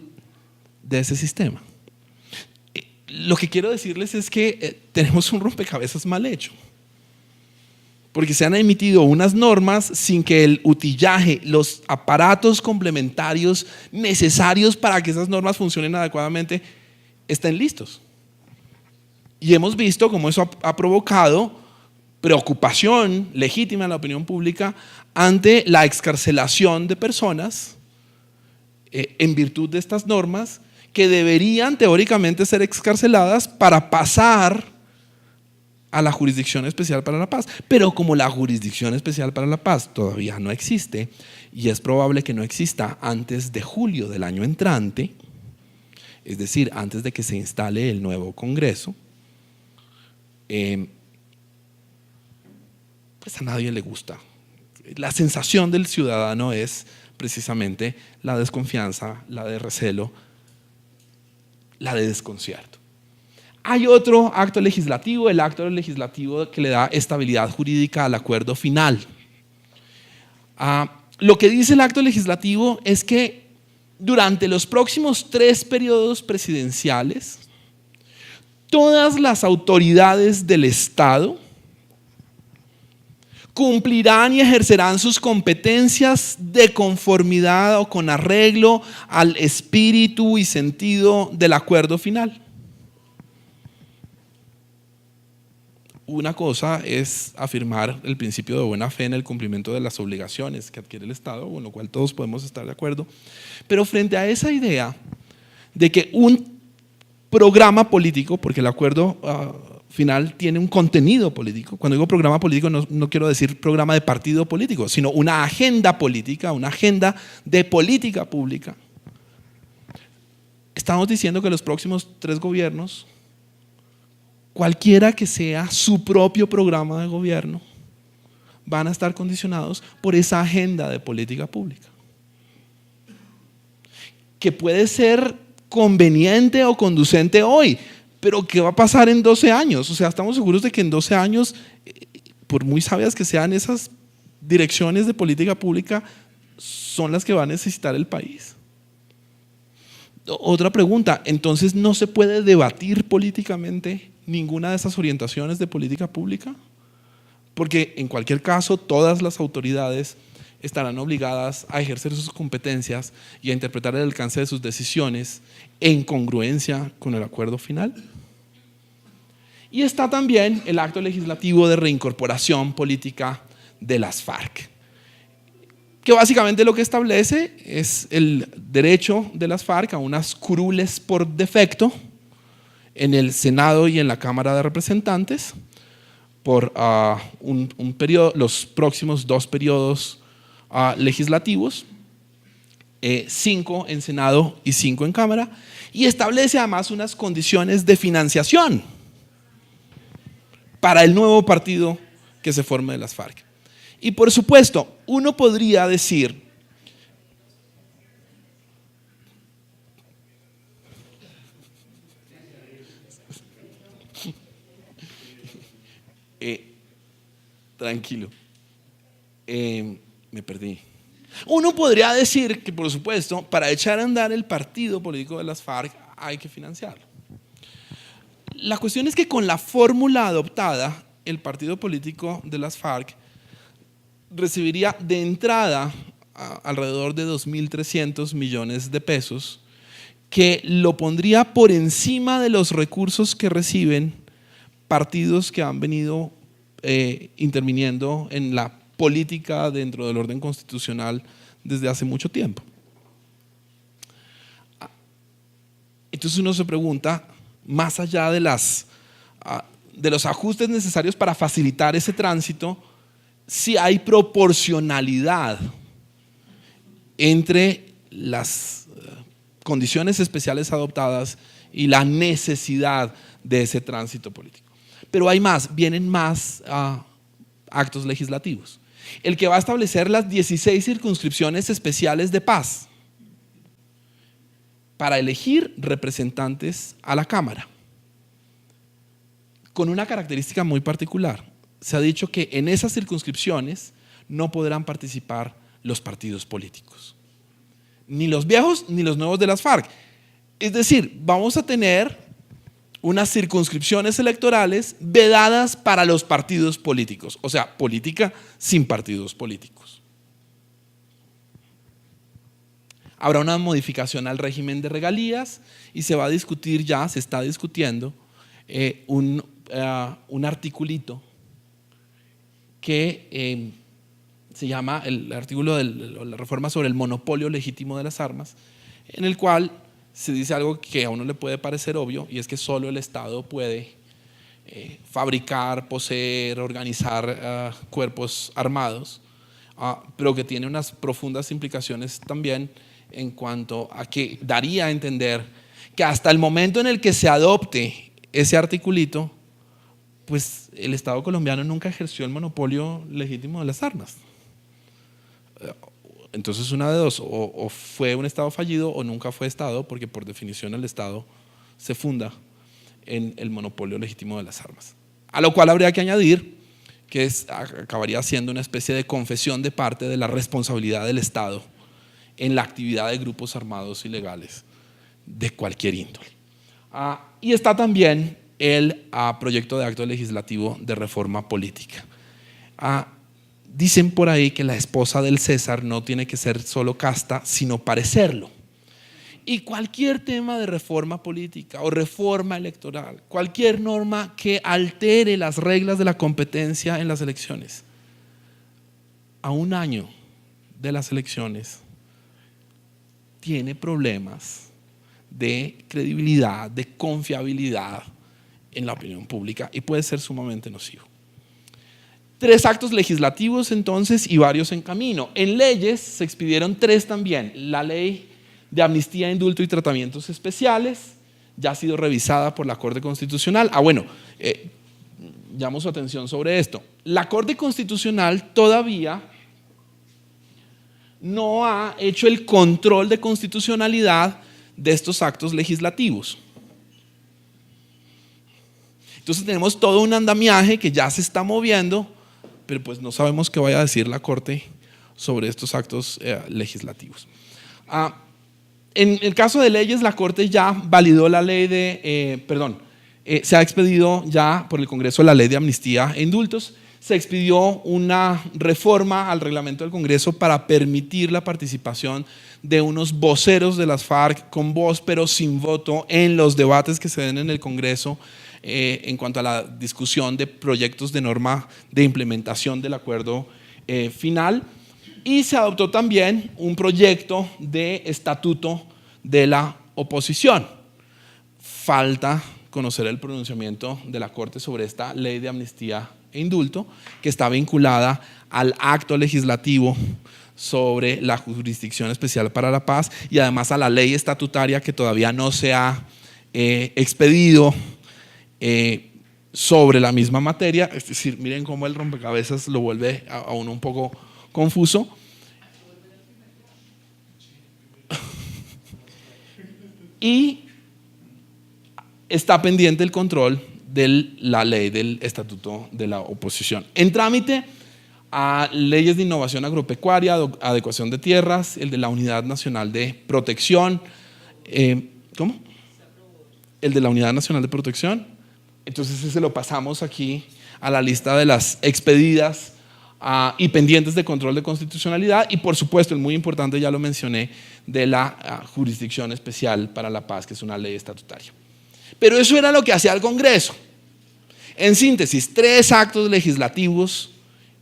de ese sistema. Lo que quiero decirles es que tenemos un rompecabezas mal hecho, porque se han emitido unas normas sin que el utillaje, los aparatos complementarios necesarios para que esas normas funcionen adecuadamente estén listos. Y hemos visto cómo eso ha provocado preocupación legítima en la opinión pública ante la excarcelación de personas en virtud de estas normas que deberían teóricamente ser excarceladas para pasar a la Jurisdicción Especial para la Paz. Pero como la Jurisdicción Especial para la Paz todavía no existe y es probable que no exista antes de julio del año entrante, es decir, antes de que se instale el nuevo Congreso, pues a nadie le gusta. La sensación del ciudadano es precisamente la desconfianza, la de recelo, la de desconcierto. Hay otro acto legislativo, el acto legislativo que le da estabilidad jurídica al acuerdo final. Lo que dice el acto legislativo es que durante los próximos 3 periodos presidenciales, todas las autoridades del Estado cumplirán y ejercerán sus competencias de conformidad o con arreglo al espíritu y sentido del acuerdo final. Una cosa es afirmar el principio de buena fe en el cumplimiento de las obligaciones que adquiere el Estado, con lo cual todos podemos estar de acuerdo, pero frente a esa idea de que un programa político, porque el acuerdo final tiene un contenido político, cuando digo programa político no quiero decir programa de partido político, sino una agenda política, una agenda de política pública. Estamos diciendo que los próximos 3 gobiernos, cualquiera que sea su propio programa de gobierno, van a estar condicionados por esa agenda de política pública, que puede ser conveniente o conducente hoy, pero ¿qué va a pasar en 12 años? O sea, estamos seguros de que en 12 años, por muy sabias que sean esas direcciones de política pública, son las que va a necesitar el país. Otra pregunta, entonces ¿no se puede debatir políticamente ninguna de esas orientaciones de política pública? Porque en cualquier caso todas las autoridades estarán obligadas a ejercer sus competencias y a interpretar el alcance de sus decisiones en congruencia con el acuerdo final. Y está también el acto legislativo de reincorporación política de las FARC, que básicamente lo que establece es el derecho de las FARC a unas curules por defecto en el Senado y en la Cámara de Representantes por un periodo, los próximos 2 periodos legislativos, 5 en Senado y 5 en Cámara, y establece además unas condiciones de financiación para el nuevo partido que se forme de las FARC. Y por supuesto, uno podría decir, tranquilo, me perdí. Uno podría decir que, por supuesto, para echar a andar el partido político de las FARC hay que financiarlo. La cuestión es que con la fórmula adoptada, el partido político de las FARC recibiría de entrada alrededor de 2.300 millones de pesos, que lo pondría por encima de los recursos que reciben partidos que han venido interviniendo en la política dentro del orden constitucional desde hace mucho tiempo. Entonces uno se pregunta, más allá de los ajustes necesarios para facilitar ese tránsito, si hay proporcionalidad entre las condiciones especiales adoptadas y la necesidad de ese tránsito político. Pero hay más, vienen más actos legislativos. El que va a establecer las 16 circunscripciones especiales de paz para elegir representantes a la Cámara, con una característica muy particular. Se ha dicho que en esas circunscripciones no podrán participar los partidos políticos, ni los viejos ni los nuevos de las FARC. Es decir, vamos a tener unas circunscripciones electorales vedadas para los partidos políticos, o sea, política sin partidos políticos. Habrá una modificación al régimen de regalías y se va a discutir ya, se está discutiendo un articulito que se llama el artículo de la reforma sobre el monopolio legítimo de las armas, en el cual se dice algo que a uno le puede parecer obvio, y es que solo el Estado puede fabricar, poseer, organizar cuerpos armados, pero que tiene unas profundas implicaciones también en cuanto a que daría a entender que hasta el momento en el que se adopte ese articulito, pues el Estado colombiano nunca ejerció el monopolio legítimo de las armas. Entonces una de dos, o fue un Estado fallido o nunca fue Estado, porque por definición el Estado se funda en el monopolio legítimo de las armas. A lo cual habría que añadir que acabaría siendo una especie de confesión de parte de la responsabilidad del Estado en la actividad de grupos armados ilegales de cualquier índole. Y está también el proyecto de acto legislativo de reforma política. Dicen por ahí que la esposa del César no tiene que ser solo casta, sino parecerlo. Y cualquier tema de reforma política o reforma electoral, cualquier norma que altere las reglas de la competencia en las elecciones, a un año de las elecciones, tiene problemas de credibilidad, de confiabilidad en la opinión pública y puede ser sumamente nocivo. 3 actos legislativos entonces y varios en camino. En leyes se expidieron 3 también. La ley de amnistía, indulto y tratamientos especiales ya ha sido revisada por la Corte Constitucional. Llamo su atención sobre esto. La Corte Constitucional todavía no ha hecho el control de constitucionalidad de estos actos legislativos. Entonces tenemos todo un andamiaje que ya se está moviendo, pero pues no sabemos qué vaya a decir la Corte sobre estos actos legislativos. En el caso de leyes, la Corte ya validó la ley se ha expedido ya por el Congreso la ley de amnistía e indultos. Se expidió una reforma al reglamento del Congreso para permitir la participación de unos voceros de las FARC con voz pero sin voto en los debates que se den en el Congreso en cuanto a la discusión de proyectos de norma de implementación del acuerdo final. Y se adoptó también un proyecto de estatuto de la oposición. Falta conocer el pronunciamiento de la Corte sobre esta ley de amnistía e indulto, que está vinculada al acto legislativo sobre la Jurisdicción Especial para la Paz y además a la ley estatutaria que todavía no se ha expedido sobre la misma materia. Es decir, miren cómo el rompecabezas lo vuelve a uno un poco confuso. Y está pendiente el control de la ley del estatuto de la oposición. En trámite a leyes de innovación agropecuaria, adecuación de tierras, el de la Unidad Nacional de Protección. ¿Cómo? El de la Unidad Nacional de Protección. Entonces ese lo pasamos aquí a la lista de las expedidas y pendientes de control de constitucionalidad y por supuesto, el muy importante, ya lo mencioné, de la Jurisdicción Especial para la Paz, que es una ley estatutaria. Pero eso era lo que hacía el Congreso. En síntesis, 3 actos legislativos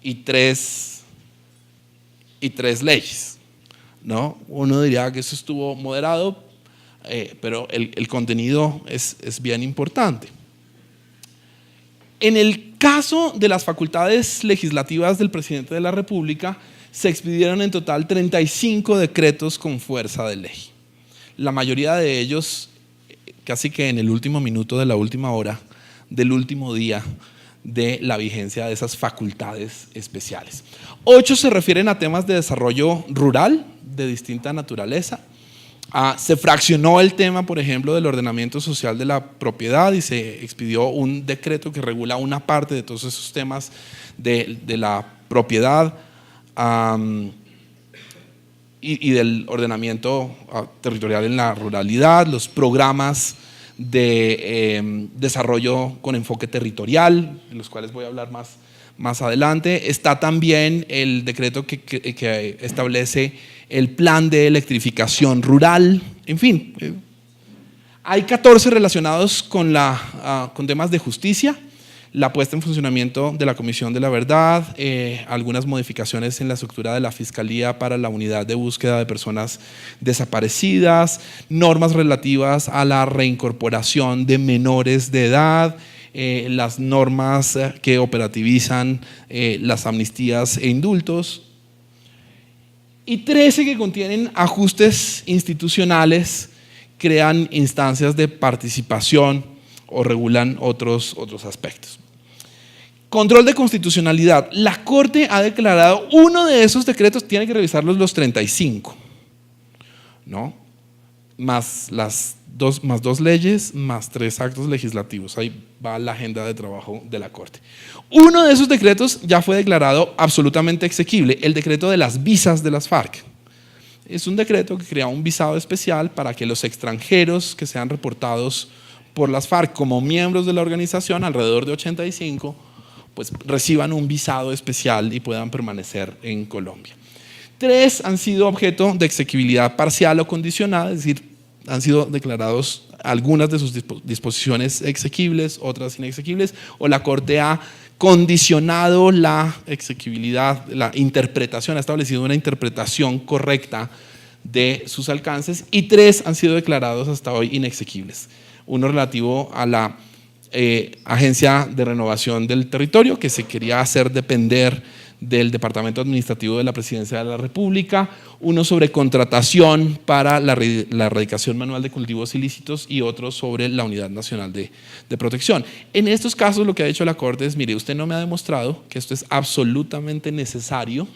y tres leyes, ¿no? Uno diría que eso estuvo moderado, pero el contenido es bien importante. En el caso de las facultades legislativas del presidente de la República, se expidieron en total 35 decretos con fuerza de ley. La mayoría de ellos casi que en el último minuto de la última hora del último día de la vigencia de esas facultades especiales. 8 se refieren a temas de desarrollo rural de distinta naturaleza. Se fraccionó el tema, por ejemplo, del ordenamiento social de la propiedad y se expidió un decreto que regula una parte de todos esos temas de la propiedad y del ordenamiento territorial en la ruralidad, los programas de desarrollo con enfoque territorial, en los cuales voy a hablar más adelante. Está también el decreto que establece el plan de electrificación rural, en fin. Hay 14 relacionados con temas de justicia, la puesta en funcionamiento de la Comisión de la Verdad, algunas modificaciones en la estructura de la Fiscalía para la unidad de búsqueda de personas desaparecidas, normas relativas a la reincorporación de menores de edad, las normas que operativizan las amnistías e indultos, y 13 que contienen ajustes institucionales, crean instancias de participación o regulan otros aspectos. Control de constitucionalidad. La Corte ha declarado uno de esos decretos, tiene que revisarlos los 35, ¿no? Más 2 leyes, más 3 actos legislativos. Ahí va la agenda de trabajo de la Corte. Uno de esos decretos ya fue declarado absolutamente exequible, el decreto de las visas de las FARC. Es un decreto que crea un visado especial para que los extranjeros que sean reportados por las FARC como miembros de la organización, alrededor de 85, pues reciban un visado especial y puedan permanecer en Colombia. 3 han sido objeto de exequibilidad parcial o condicionada, es decir, han sido declarados algunas de sus disposiciones exequibles, otras inexequibles, o la Corte ha condicionado la exequibilidad, la interpretación, ha establecido una interpretación correcta de sus alcances, y 3 han sido declarados hasta hoy inexequibles. Uno relativo a la Agencia de Renovación del Territorio, que se quería hacer depender del Departamento Administrativo de la Presidencia de la República, uno sobre contratación para la erradicación manual de cultivos ilícitos y otro sobre la Unidad Nacional de Protección. En estos casos lo que ha dicho la Corte es, mire, usted no me ha demostrado que esto es absolutamente necesario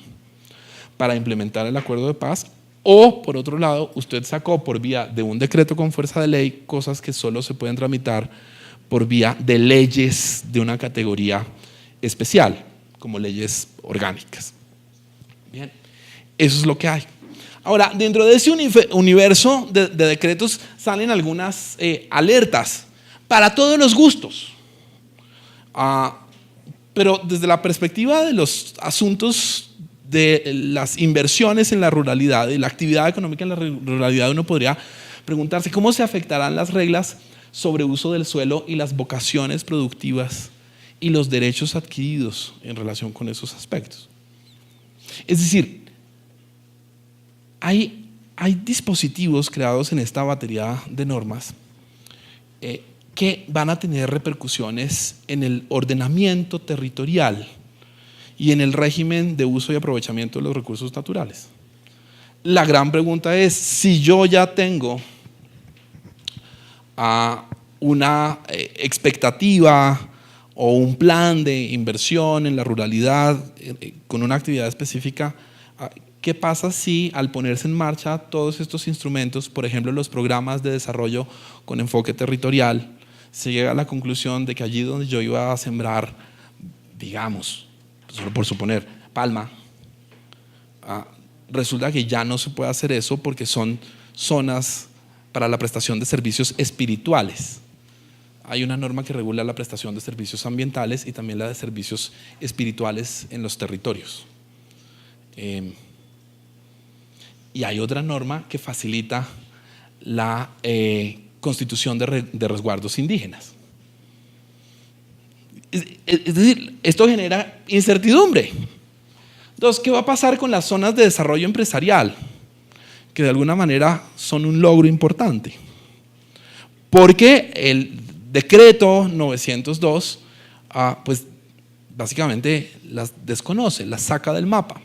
para implementar el acuerdo de paz, o por otro lado, usted sacó por vía de un decreto con fuerza de ley cosas que solo se pueden tramitar por vía de leyes de una categoría especial, como leyes orgánicas. Bien, eso es lo que hay. Ahora, dentro de ese universo de decretos salen algunas alertas para todos los gustos. Pero desde la perspectiva de los asuntos de las inversiones en la ruralidad y la actividad económica en la ruralidad, uno podría preguntarse cómo se afectarán las reglas sobre uso del suelo y las vocaciones productivas y los derechos adquiridos en relación con esos aspectos. Es decir, hay dispositivos creados en esta batería de normas que van a tener repercusiones en el ordenamiento territorial y en el régimen de uso y aprovechamiento de los recursos naturales. La gran pregunta es, si yo ya tengo una expectativa o un plan de inversión en la ruralidad con una actividad específica, ¿qué pasa si al ponerse en marcha todos estos instrumentos, por ejemplo los programas de desarrollo con enfoque territorial, se llega a la conclusión de que allí donde yo iba a sembrar, digamos, solo por suponer, palma, resulta que ya no se puede hacer eso porque son zonas para la prestación de servicios espirituales? Hay una norma que regula la prestación de servicios ambientales y también la de servicios espirituales en los territorios. Y hay otra norma que facilita la constitución de resguardos indígenas. Es decir, esto genera incertidumbre. Entonces, ¿qué va a pasar con las zonas de desarrollo empresarial? Que de alguna manera son un logro importante. Porque el decreto 902, pues básicamente las desconoce, las saca del mapa.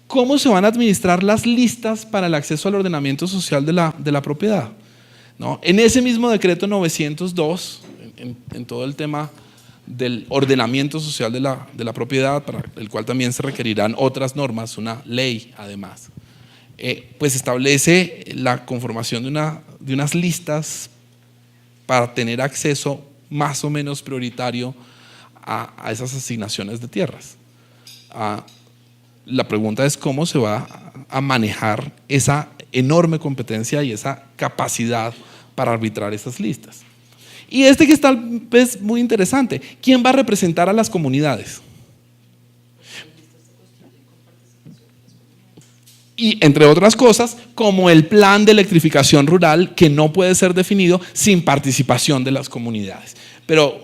¿Cómo se van a administrar las listas para el acceso al ordenamiento social de la propiedad? ¿No? En ese mismo decreto 902, en todo el tema del ordenamiento social de la propiedad, para el cual también se requerirán otras normas, una ley además, pues establece la conformación de unas listas para tener acceso más o menos prioritario a esas asignaciones de tierras. La pregunta es cómo se va a manejar esa enorme competencia y esa capacidad para arbitrar esas listas. Y que está pues, muy interesante, ¿quién va a representar a las comunidades? Y entre otras cosas, como el plan de electrificación rural que no puede ser definido sin participación de las comunidades. Pero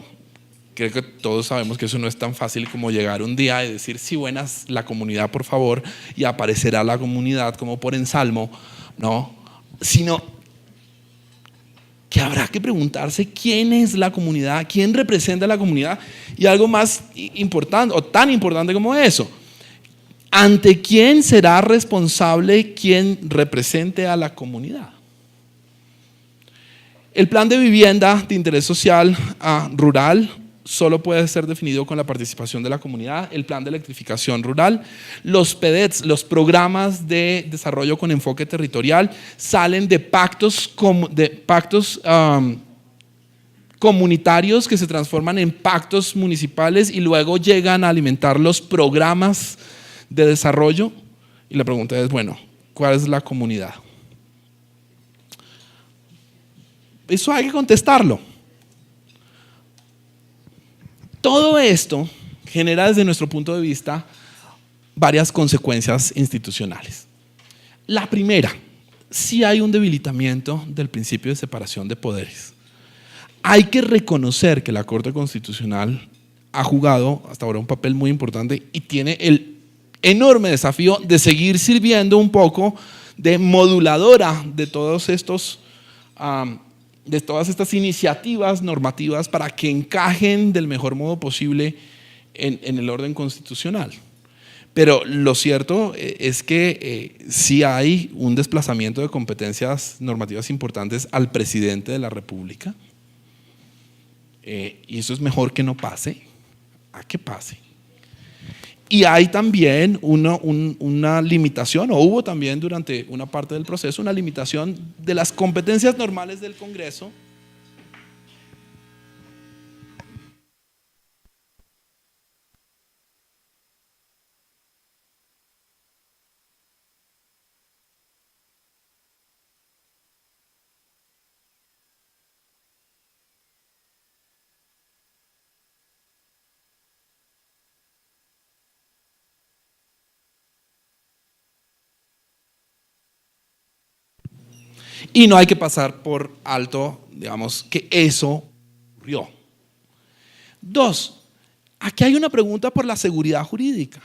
creo que todos sabemos que eso no es tan fácil como llegar un día y decir, sí, buenas, la comunidad, por favor, y aparecerá la comunidad como por ensalmo, no, sino que habrá que preguntarse quién es la comunidad, quién representa a la comunidad, y algo más importante o tan importante como eso, ¿ante quién será responsable quien represente a la comunidad? El plan de vivienda de interés social rural solo puede ser definido con la participación de la comunidad. El plan de electrificación rural, los PEDETs, los programas de desarrollo con enfoque territorial, salen de pactos comunitarios que se transforman en pactos municipales y luego llegan a alimentar los programas de desarrollo. Y la pregunta es, bueno, ¿cuál es la comunidad? Eso hay que contestarlo. Todo esto genera desde nuestro punto de vista varias consecuencias institucionales. La primera, sí hay un debilitamiento del principio de separación de poderes. Hay que reconocer que la Corte Constitucional ha jugado hasta ahora un papel muy importante y tiene el enorme desafío de seguir sirviendo un poco de moduladora de todos estos de todas estas iniciativas normativas para que encajen del mejor modo posible en el orden constitucional. Pero lo cierto es que sí hay un desplazamiento de competencias normativas importantes al presidente de la República, y eso es mejor que no pase, a que pase. Y hay también una limitación, o hubo también durante una parte del proceso, una limitación de las competencias normales del Congreso. Y no hay que pasar por alto, digamos, que eso ocurrió. Dos, aquí hay una pregunta por la seguridad jurídica.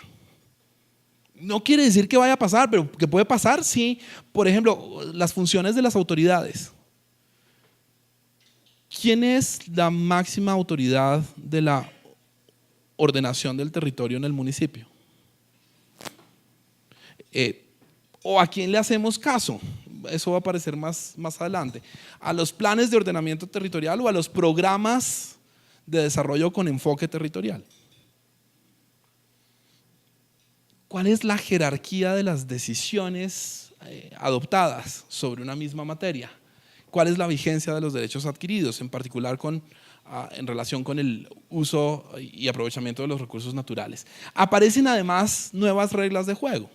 No quiere decir que vaya a pasar, pero que puede pasar, sí. Por ejemplo, las funciones de las autoridades. ¿Quién es la máxima autoridad de la ordenación del territorio en el municipio? ¿O a quién le hacemos caso? Eso va a aparecer más adelante. ¿A los planes de ordenamiento territorial o a los programas de desarrollo con enfoque territorial? ¿Cuál es la jerarquía de las decisiones adoptadas sobre una misma materia? ¿Cuál es la vigencia de los derechos adquiridos, en particular en relación con el uso y aprovechamiento de los recursos naturales? Aparecen además nuevas reglas de juego.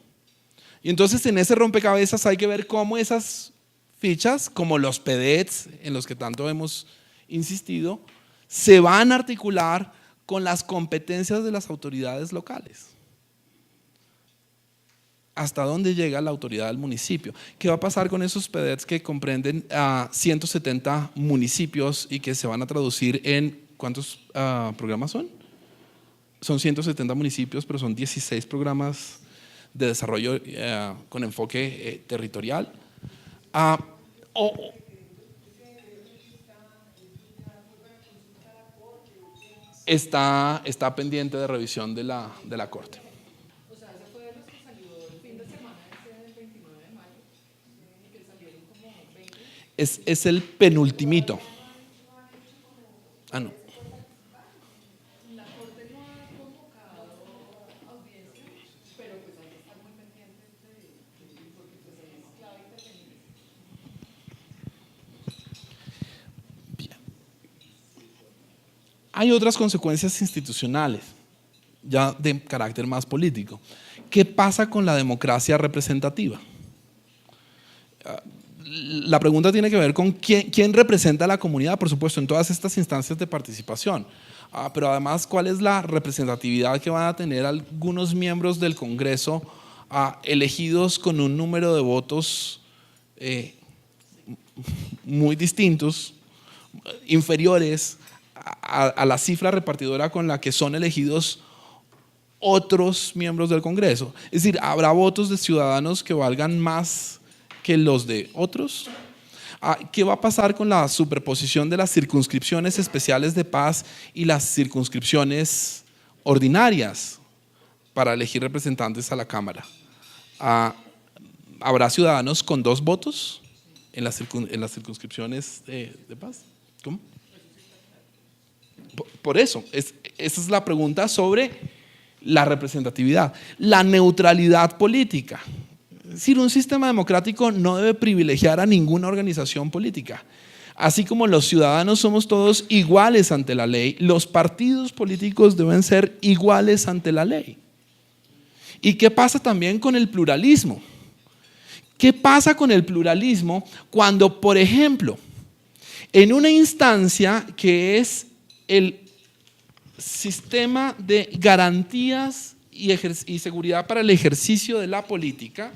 Y entonces en ese rompecabezas hay que ver cómo esas fichas, como los PDETs en los que tanto hemos insistido, se van a articular con las competencias de las autoridades locales. ¿Hasta dónde llega la autoridad del municipio? ¿Qué va a pasar con esos PDETs que comprenden a 170 municipios y que se van a traducir en ¿cuántos programas son? Son 170 municipios, pero son 16 programas de desarrollo con enfoque territorial. Está pendiente de revisión de la Corte. O sea, ese fue de los que salió el fin de semana, ese del 29 de mayo, que salieron como 20. Es el penultimito. No. La Corte no ha convocado audiencia, pero pues hay que estar muy pendientes porque pues ahí es clave intervenir. Bien. Hay otras consecuencias institucionales, ya de carácter más político. ¿Qué pasa con la democracia representativa? La pregunta tiene que ver con quién representa a la comunidad, por supuesto, en todas estas instancias de participación. Pero además, ¿cuál es la representatividad que van a tener algunos miembros del Congreso elegidos con un número de votos muy distintos, inferiores a la cifra repartidora con la que son elegidos otros miembros del Congreso? Es decir, ¿habrá votos de ciudadanos que valgan más que los de otros? ¿Qué va a pasar con la superposición de las circunscripciones especiales de paz y las circunscripciones ordinarias para elegir representantes a la Cámara? ¿Habrá ciudadanos con 2 votos en las circunscripciones de paz? ¿Cómo? Por eso, esa es la pregunta sobre la representatividad. La neutralidad política. Es decir, un sistema democrático no debe privilegiar a ninguna organización política. Así como los ciudadanos somos todos iguales ante la ley, los partidos políticos deben ser iguales ante la ley. ¿Y qué pasa también con el pluralismo? ¿Qué pasa con el pluralismo cuando, por ejemplo, en una instancia que es sistema de garantías y seguridad para el ejercicio de la política.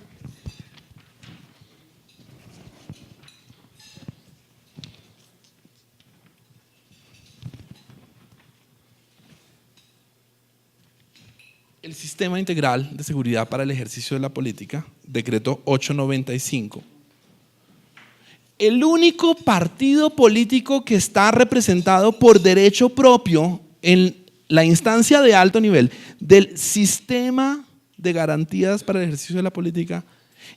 El Sistema Integral de Seguridad para el Ejercicio de la Política, decreto 895. El único partido político que está representado por derecho propio en la instancia de alto nivel del Sistema de Garantías para el Ejercicio de la Política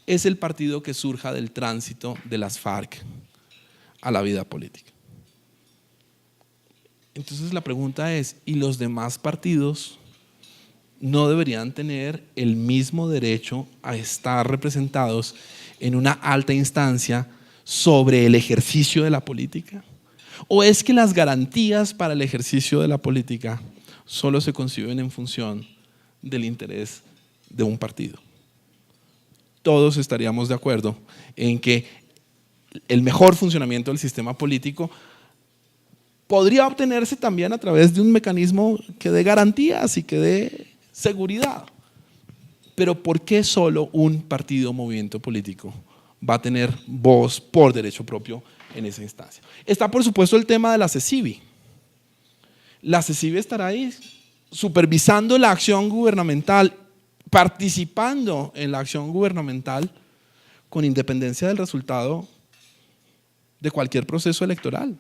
es el partido que surja del tránsito de las FARC a la vida política. Entonces la pregunta es, ¿y los demás partidos no deberían tener el mismo derecho a estar representados en una alta instancia sobre el ejercicio de la política? ¿O es que las garantías para el ejercicio de la política solo se conciben en función del interés de un partido? Todos estaríamos de acuerdo en que el mejor funcionamiento del sistema político podría obtenerse también a través de un mecanismo que dé garantías y que dé seguridad. Pero ¿por qué solo un partido o movimiento político va a tener voz por derecho propio en esa instancia? Está, por supuesto, el tema de la CECIBI. La CECIBI estará ahí supervisando la acción gubernamental, participando en la acción gubernamental con independencia del resultado de cualquier proceso electoral.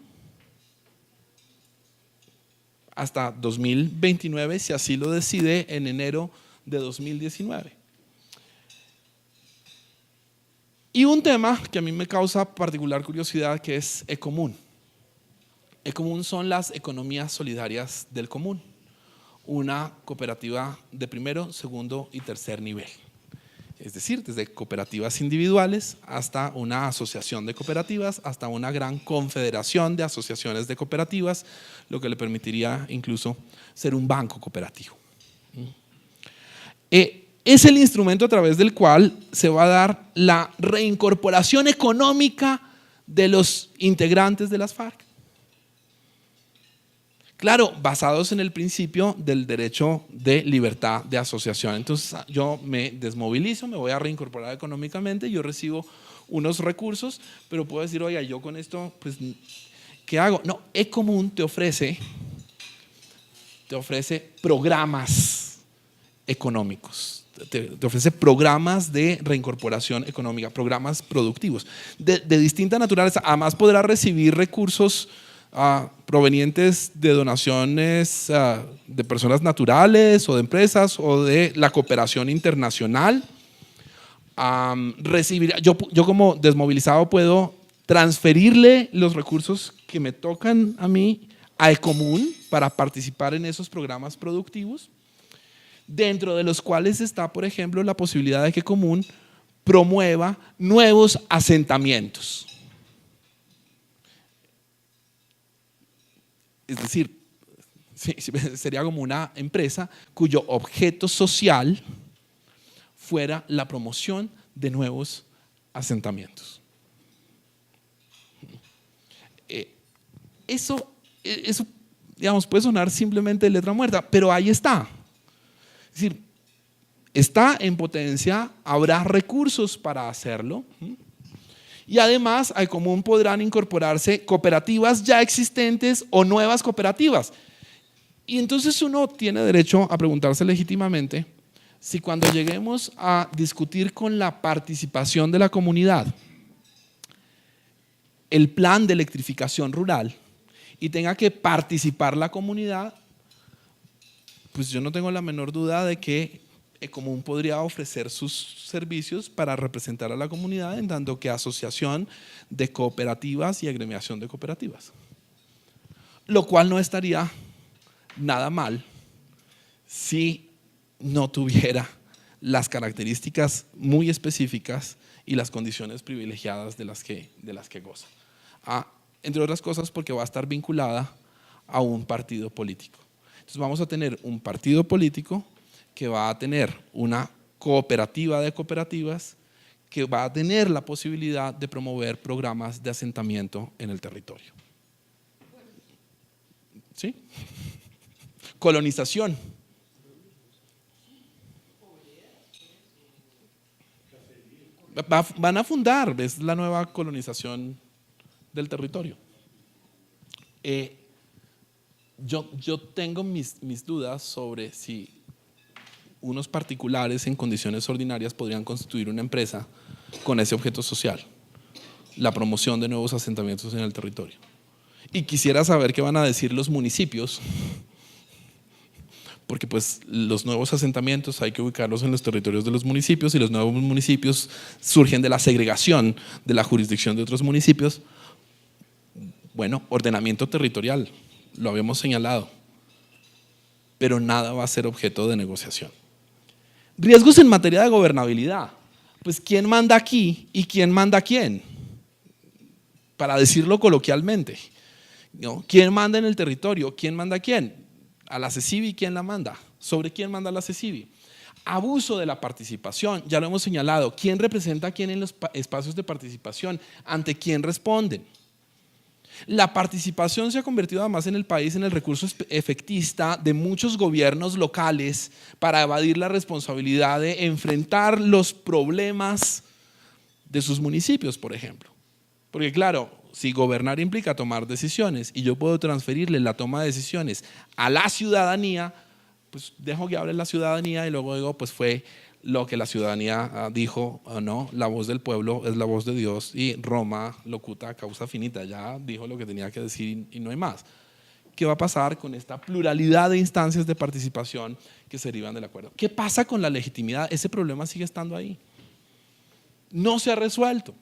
Hasta 2029, si así lo decide, en enero de 2019. Y un tema que a mí me causa particular curiosidad, que es Ecomún. Ecomún son las economías solidarias del común, una cooperativa de primero, segundo y tercer nivel. Es decir, desde cooperativas individuales hasta una asociación de cooperativas, hasta una gran confederación de asociaciones de cooperativas, lo que le permitiría incluso ser un banco cooperativo. Es el instrumento a través del cual se va a dar la reincorporación económica de los integrantes de las FARC. Claro, basados en el principio del derecho de libertad de asociación. Entonces yo me desmovilizo, me voy a reincorporar económicamente, yo recibo unos recursos, pero puedo decir, oiga, yo con esto, pues, ¿qué hago? No, Ecomún te ofrece programas económicos, te ofrece programas de reincorporación económica, programas productivos de distinta naturaleza. Además podrá recibir recursos provenientes de donaciones de personas naturales o de empresas o de la cooperación internacional. Yo como desmovilizado puedo transferirle los recursos que me tocan a mí a Ecomún para participar en esos programas productivos, dentro de los cuales está, por ejemplo, la posibilidad de que Ecomún promueva nuevos asentamientos. Es decir, sería como una empresa cuyo objeto social fuera la promoción de nuevos asentamientos. Eso, digamos, puede sonar simplemente de letra muerta, pero ahí está. Es decir, está en potencia, habrá recursos para hacerlo. Y además, a Ecomún podrán incorporarse cooperativas ya existentes o nuevas cooperativas. Y entonces uno tiene derecho a preguntarse legítimamente si cuando lleguemos a discutir con la participación de la comunidad el plan de electrificación rural y tenga que participar la comunidad, pues yo no tengo la menor duda de que Ecomún podría ofrecer sus servicios para representar a la comunidad en tanto que asociación de cooperativas y agremiación de cooperativas. Lo cual no estaría nada mal si no tuviera las características muy específicas y las condiciones privilegiadas de las que goza. Entre otras cosas porque va a estar vinculada a un partido político. Entonces vamos a tener un partido político que va a tener una cooperativa de cooperativas, que va a tener la posibilidad de promover programas de asentamiento en el territorio. ¿Sí? Colonización. Van a fundar, es la nueva colonización del territorio. Yo tengo mis dudas sobre si unos particulares en condiciones ordinarias podrían constituir una empresa con ese objeto social, la promoción de nuevos asentamientos en el territorio. Y quisiera saber qué van a decir los municipios, porque pues los nuevos asentamientos hay que ubicarlos en los territorios de los municipios y los nuevos municipios surgen de la segregación de la jurisdicción de otros municipios. Bueno, ordenamiento territorial, lo habíamos señalado, pero nada va a ser objeto de negociación. Riesgos en materia de gobernabilidad. Pues ¿quién manda aquí y quién manda a quién? Para decirlo coloquialmente, ¿no? ¿Quién manda en el territorio? ¿Quién manda a quién? A la CECIBI, ¿quién la manda? ¿Sobre quién manda la CECIBI? Abuso de la participación, ya lo hemos señalado. ¿Quién representa a quién en los espacios de participación? ¿Ante quién responden? La participación se ha convertido además en el país en el recurso efectista de muchos gobiernos locales para evadir la responsabilidad de enfrentar los problemas de sus municipios, por ejemplo. Porque claro, si gobernar implica tomar decisiones y yo puedo transferirle la toma de decisiones a la ciudadanía, pues dejo que hable la ciudadanía y luego digo, pues fue lo que la ciudadanía dijo, no, la voz del pueblo es la voz de Dios y Roma locuta causa finita, ya dijo lo que tenía que decir y no hay más. ¿Qué va a pasar con esta pluralidad de instancias de participación que se derivan del acuerdo? ¿Qué pasa con la legitimidad? Ese problema sigue estando ahí. No se ha resuelto.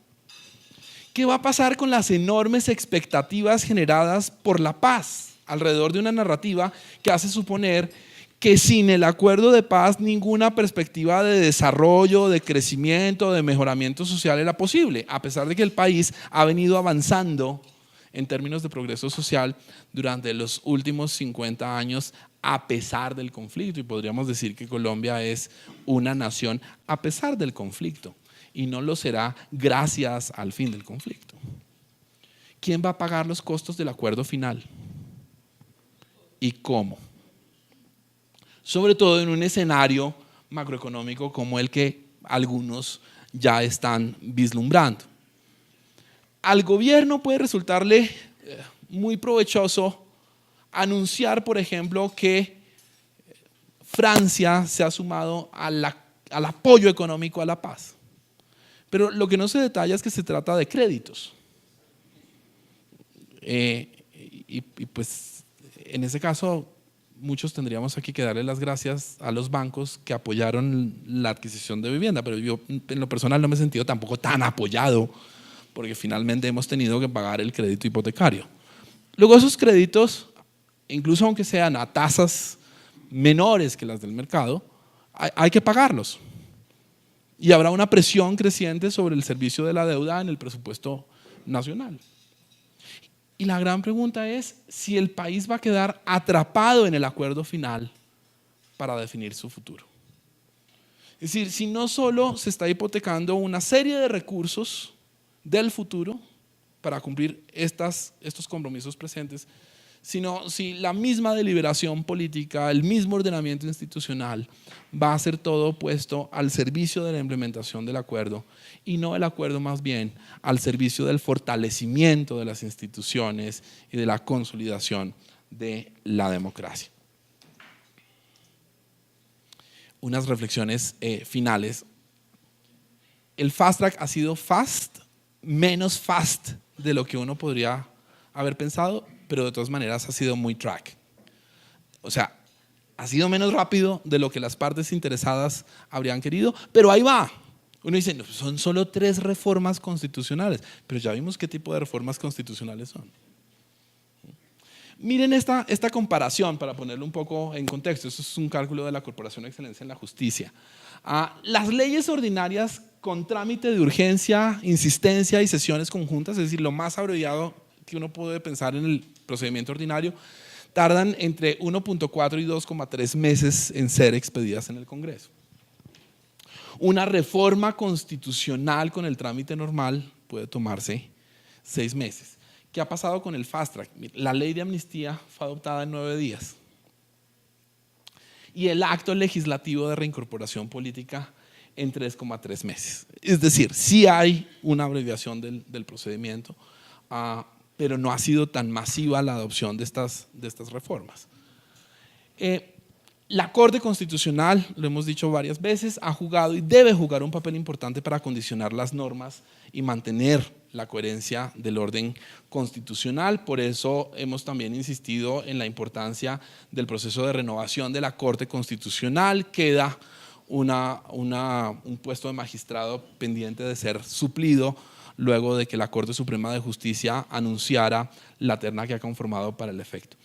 ¿Qué va a pasar con las enormes expectativas generadas por la paz alrededor de una narrativa que hace suponer que sin el acuerdo de paz ninguna perspectiva de desarrollo, de crecimiento, de mejoramiento social era posible, a pesar de que el país ha venido avanzando en términos de progreso social durante los últimos 50 años a pesar del conflicto? Y podríamos decir que Colombia es una nación a pesar del conflicto y no lo será gracias al fin del conflicto. ¿Quién va a pagar los costos del acuerdo final? ¿Y cómo? Sobre todo en un escenario macroeconómico como el que algunos ya están vislumbrando. Al gobierno puede resultarle muy provechoso anunciar, por ejemplo, que Francia se ha sumado al apoyo económico a la paz. Pero lo que no se detalla es que se trata de créditos. Y pues en ese caso muchos tendríamos aquí que darle las gracias a los bancos que apoyaron la adquisición de vivienda, pero yo en lo personal no me he sentido tampoco tan apoyado porque finalmente hemos tenido que pagar el crédito hipotecario. Luego esos créditos, incluso aunque sean a tasas menores que las del mercado, hay que pagarlos. Y habrá una presión creciente sobre el servicio de la deuda en el presupuesto nacional. Y la gran pregunta es si el país va a quedar atrapado en el acuerdo final para definir su futuro. Es decir, si no solo se está hipotecando una serie de recursos del futuro para cumplir estos compromisos presentes, sino si la misma deliberación política, el mismo ordenamiento institucional va a ser todo puesto al servicio de la implementación del acuerdo y no el acuerdo más bien al servicio del fortalecimiento de las instituciones y de la consolidación de la democracia. Unas reflexiones finales. El fast track ha sido menos fast de lo que uno podría haber pensado, pero de todas maneras ha sido muy track. O sea, ha sido menos rápido de lo que las partes interesadas habrían querido, pero ahí va. Uno dice, no, son solo 3 reformas constitucionales, pero ya vimos qué tipo de reformas constitucionales son. Miren esta comparación para ponerlo un poco en contexto. Esto es un cálculo de la Corporación de Excelencia en la Justicia. Las leyes ordinarias con trámite de urgencia, insistencia y sesiones conjuntas, es decir, lo más abreviado que uno puede pensar en el procedimiento ordinario, tardan entre 1.4 y 2.3 meses en ser expedidas en el Congreso. Una reforma constitucional con el trámite normal puede tomarse 6 meses. ¿Qué ha pasado con el fast track? La ley de amnistía fue adoptada en 9 días. y el acto legislativo de reincorporación política en 3,3 meses. Es decir, sí hay una abreviación del procedimiento, pero no ha sido tan masiva la adopción de estas reformas. La Corte Constitucional, lo hemos dicho varias veces, ha jugado y debe jugar un papel importante para condicionar las normas y mantener la coherencia del orden constitucional. Por eso hemos también insistido en la importancia del proceso de renovación de la Corte Constitucional. Queda un puesto de magistrado pendiente de ser suplido luego de que la Corte Suprema de Justicia anunciara la terna que ha conformado para el efecto.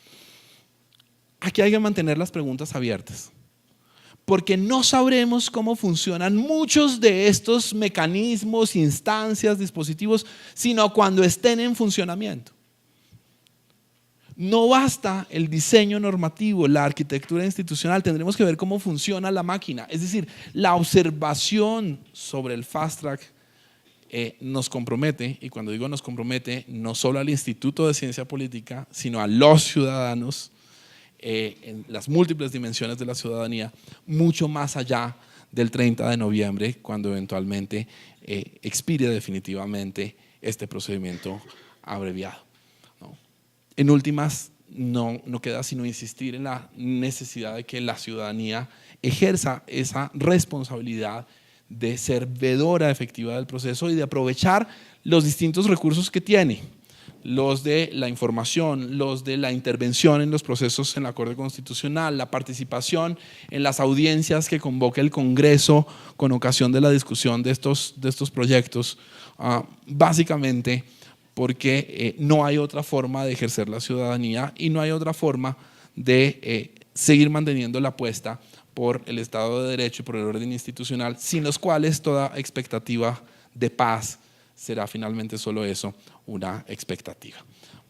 Aquí hay que mantener las preguntas abiertas, porque no sabremos cómo funcionan muchos de estos mecanismos, instancias, dispositivos, sino cuando estén en funcionamiento. No basta el diseño normativo, la arquitectura institucional, tendremos que ver cómo funciona la máquina. Es decir, la observación sobre el fast track nos compromete, y cuando digo nos compromete, no solo al Instituto de Ciencia Política, sino a los ciudadanos, en las múltiples dimensiones de la ciudadanía, mucho más allá del 30 de noviembre, cuando eventualmente expire definitivamente este procedimiento abreviado, ¿no? En últimas, no queda sino insistir en la necesidad de que la ciudadanía ejerza esa responsabilidad de ser vedora efectiva del proceso y de aprovechar los distintos recursos que tiene, los de la información, los de la intervención en los procesos en la Corte Constitucional, la participación en las audiencias que convoca el Congreso con ocasión de la discusión de estos proyectos, básicamente porque no hay otra forma de ejercer la ciudadanía y no hay otra forma de seguir manteniendo la apuesta por el Estado de Derecho y por el orden institucional, sin los cuales toda expectativa de paz será finalmente solo eso, una expectativa.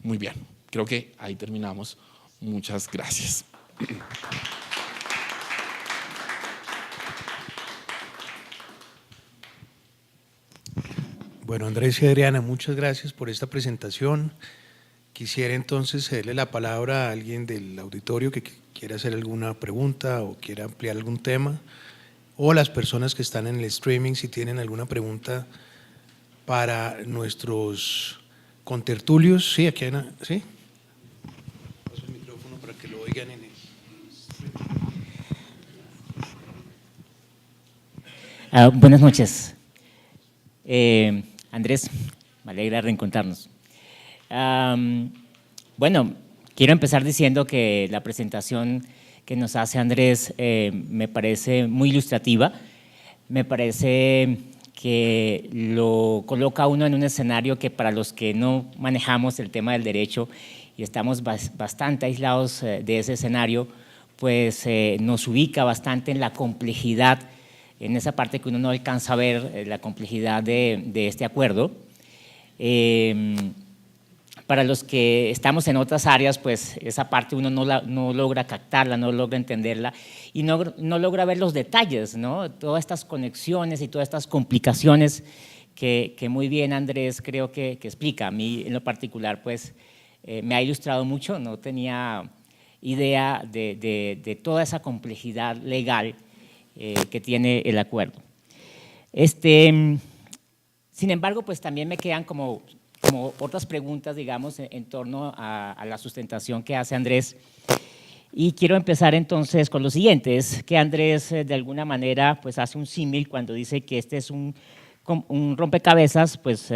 Muy bien, creo que ahí terminamos. Muchas gracias. Bueno, Andrés y Adriana, muchas gracias por esta presentación. Quisiera entonces cederle la palabra a alguien del auditorio que quiera hacer alguna pregunta o quiera ampliar algún tema, o las personas que están en el streaming, si tienen alguna pregunta para nuestros contertulios. Sí, aquí hay una, ¿sí? Paso el micrófono para que lo oigan en el... Buenas noches. Andrés, me alegra reencontrarnos. Bueno, quiero empezar diciendo que la presentación que nos hace Andrés me parece muy ilustrativa, me parece que lo coloca uno en un escenario que para los que no manejamos el tema del derecho y estamos bastante aislados de ese escenario, pues nos ubica bastante en la complejidad, en esa parte que uno no alcanza a ver, la complejidad de este acuerdo. Para los que estamos en otras áreas, pues esa parte uno no logra captarla, no logra entenderla y no logra ver los detalles, ¿no? Todas estas conexiones y todas estas complicaciones que muy bien Andrés creo que explica. A mí en lo particular, pues me ha ilustrado mucho, no tenía idea de toda esa complejidad legal que tiene el acuerdo. Sin embargo, pues también me quedan como otras preguntas, digamos, en torno a la sustentación que hace Andrés. Y quiero empezar entonces con lo siguiente, es que Andrés de alguna manera pues hace un símil cuando dice que este es un rompecabezas, pues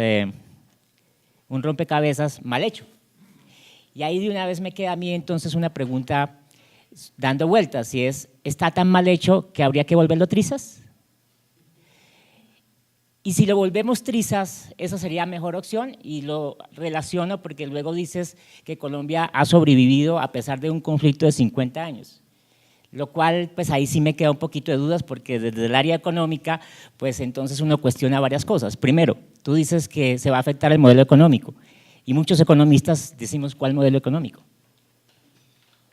un rompecabezas mal hecho. Y ahí de una vez me queda a mí entonces una pregunta dando vueltas, y es, ¿está tan mal hecho que habría que volverlo trizas? Y si lo volvemos trizas, esa sería mejor opción, y lo relaciono porque luego dices que Colombia ha sobrevivido a pesar de un conflicto de 50 años, lo cual pues ahí sí me queda un poquito de dudas porque desde el área económica pues entonces uno cuestiona varias cosas. Primero, tú dices que se va a afectar el modelo económico y muchos economistas decimos ¿cuál modelo económico?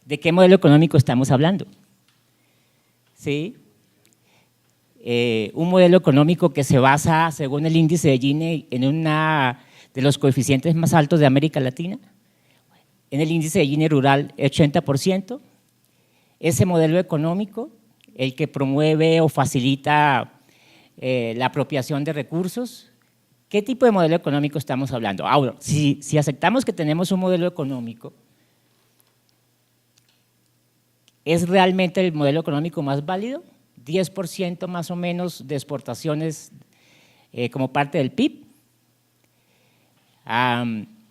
¿De qué modelo económico estamos hablando? ¿Sí? Un modelo económico que se basa, según el índice de Gini, en uno de los coeficientes más altos de América Latina. En el índice de Gini rural, 80%. ese modelo económico, el que promueve o facilita la apropiación de recursos. ¿Qué tipo de modelo económico estamos hablando? Ahora, si aceptamos que tenemos un modelo económico, ¿es realmente el modelo económico más válido? 10% más o menos de exportaciones como parte del PIB.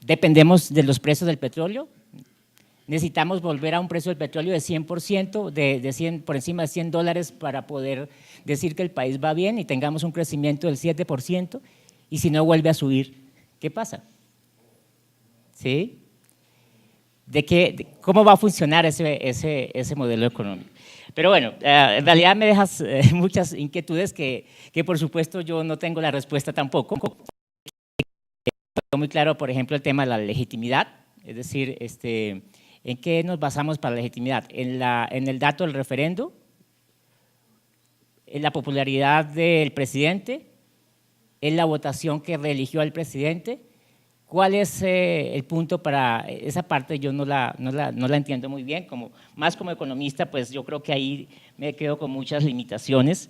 Dependemos de los precios del petróleo. Necesitamos volver a un precio del petróleo de 100%, por encima de $100 para poder decir que el país va bien y tengamos un crecimiento del 7%, y si no vuelve a subir, ¿qué pasa? ¿Sí? ¿Cómo va a funcionar ese modelo económico? Pero bueno, en realidad me dejas muchas inquietudes que por supuesto yo no tengo la respuesta tampoco. Muy claro, por ejemplo, el tema de la legitimidad, es decir, ¿en qué nos basamos para la legitimidad? ¿En el dato del referendo? ¿En la popularidad del presidente? ¿En la votación que reeligió al presidente? ¿Cuál es el punto para esa parte? Yo no la entiendo muy bien, más como economista, pues yo creo que ahí me quedo con muchas limitaciones.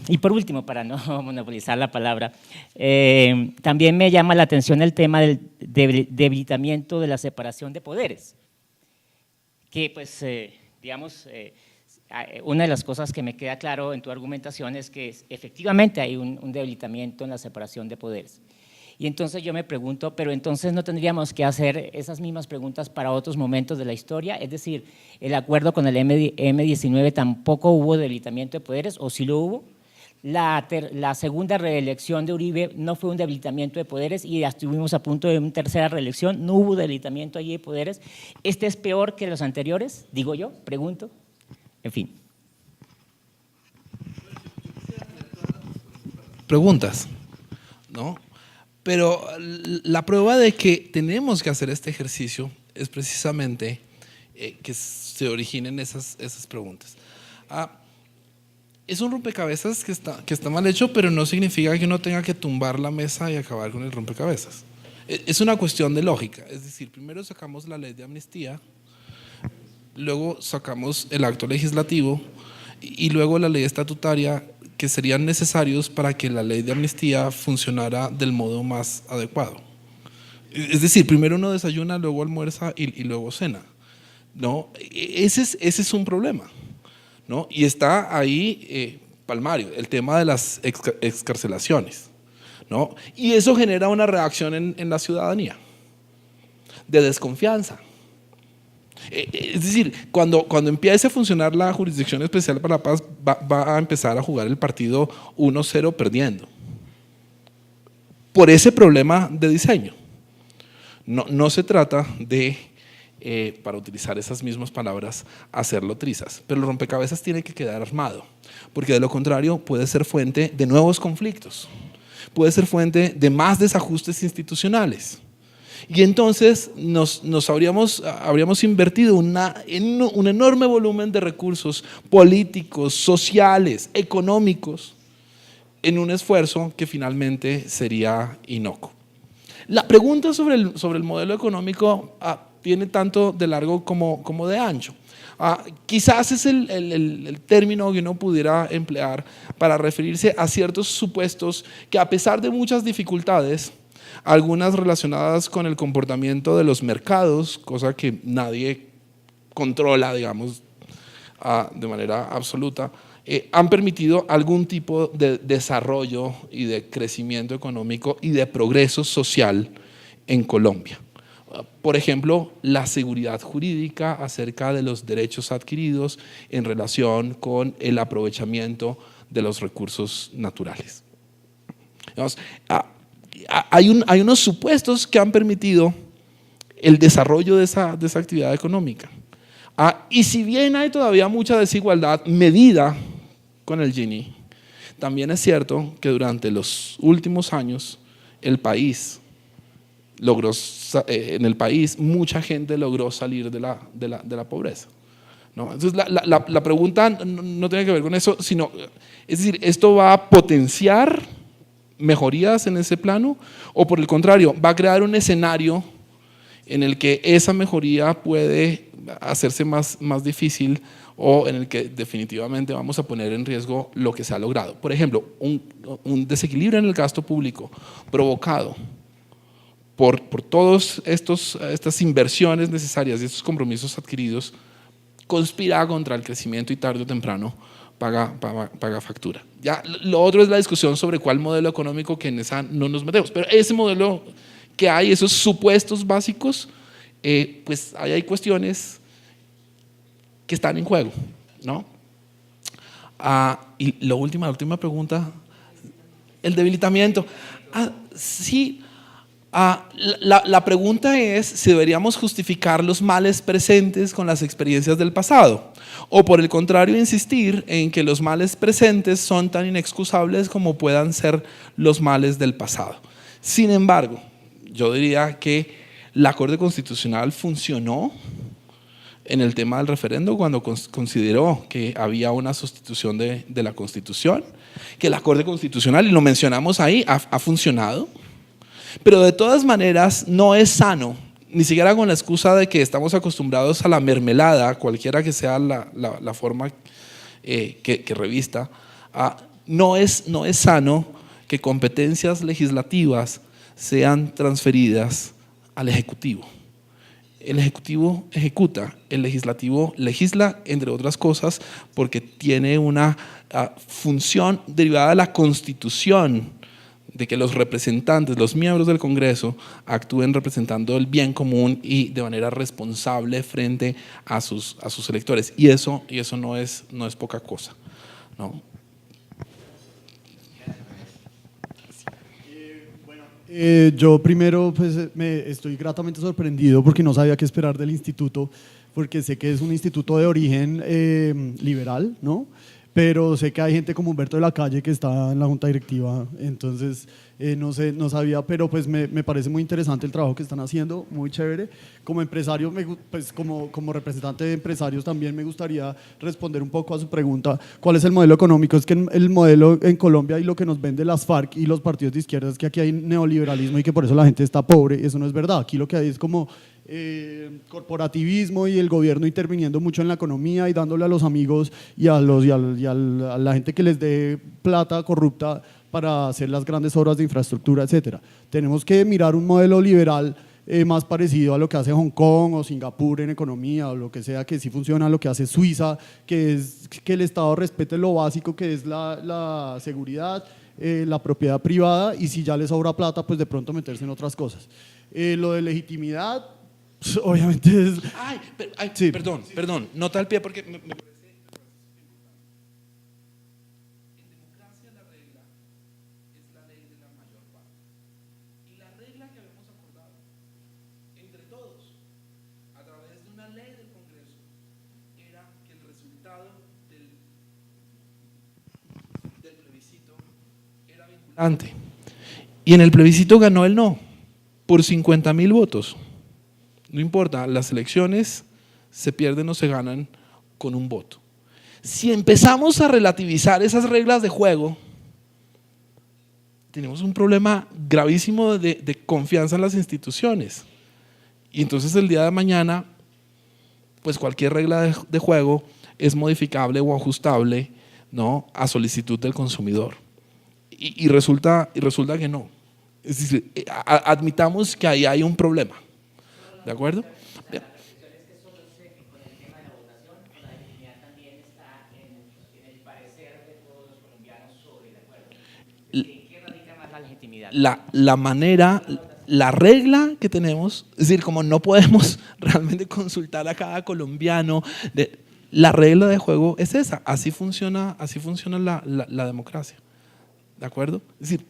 Y por último, para no monopolizar la palabra, también me llama la atención el tema del debilitamiento de la separación de poderes, que pues, digamos, una de las cosas que me queda claro en tu argumentación es que efectivamente hay un debilitamiento en la separación de poderes. Y entonces yo me pregunto, pero entonces no tendríamos que hacer esas mismas preguntas para otros momentos de la historia, es decir, el acuerdo con el M-19 tampoco hubo debilitamiento de poderes, o sí lo hubo. La segunda reelección de Uribe no fue un debilitamiento de poderes y estuvimos a punto de una tercera reelección, no hubo debilitamiento allí de poderes. ¿Este es peor que los anteriores? Digo yo, pregunto. En fin. Preguntas, ¿no? Pero la prueba de que tenemos que hacer este ejercicio es precisamente que se originen esas preguntas. Es un rompecabezas que está mal hecho, pero no significa que uno tenga que tumbar la mesa y acabar con el rompecabezas. Es una cuestión de lógica, es decir, primero sacamos la ley de amnistía, luego sacamos el acto legislativo y luego la ley estatutaria, que serían necesarios para que la ley de amnistía funcionara del modo más adecuado. Es decir, primero uno desayuna, luego almuerza y luego cena, ¿no? Ese es un problema, ¿no? Y está ahí palmario, el tema de las excarcelaciones, ¿no? Y eso genera una reacción en la ciudadanía de desconfianza. Es decir, cuando empiece a funcionar la Jurisdicción Especial para la Paz, va a empezar a jugar el partido 1-0 perdiendo. Por ese problema de diseño. No se trata de, para utilizar esas mismas palabras, hacerlo trizas, pero el rompecabezas tiene que quedar armado, porque de lo contrario puede ser fuente de nuevos conflictos, puede ser fuente de más desajustes institucionales. Y entonces habríamos invertido un enorme volumen de recursos políticos, sociales, económicos, en un esfuerzo que finalmente sería inocuo. La pregunta sobre el modelo económico tiene tanto de largo como de ancho. Quizás es el término que uno pudiera emplear para referirse a ciertos supuestos que, a pesar de muchas dificultades, algunas relacionadas con el comportamiento de los mercados, cosa que nadie controla, digamos, de manera absoluta, han permitido algún tipo de desarrollo y de crecimiento económico y de progreso social en Colombia. Por ejemplo, la seguridad jurídica acerca de los derechos adquiridos en relación con el aprovechamiento de los recursos naturales. Digamos, hay unos supuestos que han permitido el desarrollo de esa actividad económica. Y si bien hay todavía mucha desigualdad medida con el Gini, también es cierto que durante los últimos años en el país mucha gente logró salir de la pobreza, ¿no? Entonces la pregunta no tiene que ver con eso, sino, es decir, ¿esto va a potenciar mejorías en ese plano o por el contrario va a crear un escenario en el que esa mejoría puede hacerse más difícil o en el que definitivamente vamos a poner en riesgo lo que se ha logrado. Por ejemplo, un desequilibrio en el gasto público provocado por todas estas inversiones necesarias y estos compromisos adquiridos conspira contra el crecimiento y tarde o temprano paga factura. Ya, lo otro es la discusión sobre cuál modelo económico, que en esa no nos metemos, pero ese modelo que hay, esos supuestos básicos, pues ahí hay cuestiones que están en juego, ¿no? Y la última pregunta, el debilitamiento. Sí, la pregunta es si deberíamos justificar los males presentes con las experiencias del pasado, o por el contrario insistir en que los males presentes son tan inexcusables como puedan ser los males del pasado. Sin embargo, yo diría que la Corte Constitucional funcionó en el tema del referendo cuando consideró que había una sustitución de la Constitución, que la Corte Constitucional, y lo mencionamos ahí, ha funcionado, pero de todas maneras no es sano, ni siquiera con la excusa de que estamos acostumbrados a la mermelada, cualquiera que sea la forma que revista, no es sano que competencias legislativas sean transferidas al Ejecutivo. El Ejecutivo ejecuta, el Legislativo legisla, entre otras cosas, porque tiene una función derivada de la Constitución, de que los representantes, los miembros del Congreso, actúen representando el bien común y de manera responsable frente a sus electores. Y eso no es poca cosa, ¿no? Yo primero pues estoy gratamente sorprendido porque no sabía qué esperar del instituto, porque sé que es un instituto de origen liberal, ¿no? Pero sé que hay gente como Humberto de la Calle que está en la junta directiva, entonces no sabía, pero pues me parece muy interesante el trabajo que están haciendo, muy chévere. Como empresario, pues como representante de empresarios también me gustaría responder un poco a su pregunta, ¿cuál es el modelo económico? Es que el modelo en Colombia y lo que nos vende las FARC y los partidos de izquierda es que aquí hay neoliberalismo y que por eso la gente está pobre, eso no es verdad, aquí lo que hay es como corporativismo y el gobierno interviniendo mucho en la economía y dándole a los amigos y a la gente que les dé plata corrupta para hacer las grandes obras de infraestructura, etcétera. Tenemos que mirar un modelo liberal más parecido a lo que hace Hong Kong o Singapur en economía o lo que sea, que sí funciona, lo que hace Suiza, que es que el Estado respete lo básico que es la seguridad, la propiedad privada, y si ya les sobra plata, pues de pronto meterse en otras cosas. Lo de legitimidad, obviamente es… Sí. Perdón, nota al pie porque me parece… En democracia la regla es la ley de la mayor parte. Y la regla que habíamos acordado entre todos, a través de una ley del Congreso, era que el resultado del plebiscito era vinculante. Y en el plebiscito ganó el no, por 50.000 votos. No importa, las elecciones se pierden o se ganan con un voto. Si empezamos a relativizar esas reglas de juego, tenemos un problema gravísimo de confianza en las instituciones. Y entonces el día de mañana, pues cualquier regla de juego es modificable o ajustable, ¿no?, a solicitud del consumidor. Y resulta que no. Es decir, admitamos que ahí hay un problema. ¿De acuerdo? Bien. La manera, la regla que tenemos, es decir, como no podemos realmente consultar a cada colombiano, la regla de juego es esa, así funciona la democracia. ¿De acuerdo? Es decir,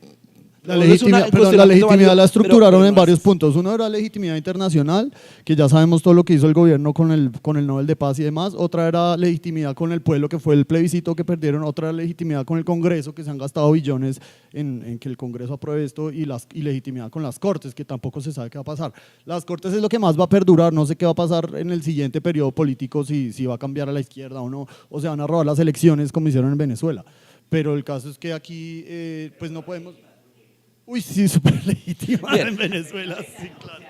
la legitimidad la estructuraron en varios puntos. Uno era legitimidad internacional, que ya sabemos todo lo que hizo el gobierno con el Nobel de Paz y demás. Otra era legitimidad con el pueblo, que fue el plebiscito que perdieron. Otra era legitimidad con el Congreso, que se han gastado billones en que el Congreso apruebe esto. Y legitimidad con las Cortes, que tampoco se sabe qué va a pasar. Las Cortes es lo que más va a perdurar. No sé qué va a pasar en el siguiente periodo político, si va a cambiar a la izquierda o no, o se van a robar las elecciones como hicieron en Venezuela. Pero el caso es que aquí pues no podemos… Uy, sí, súper legítima en Venezuela, sí, claro.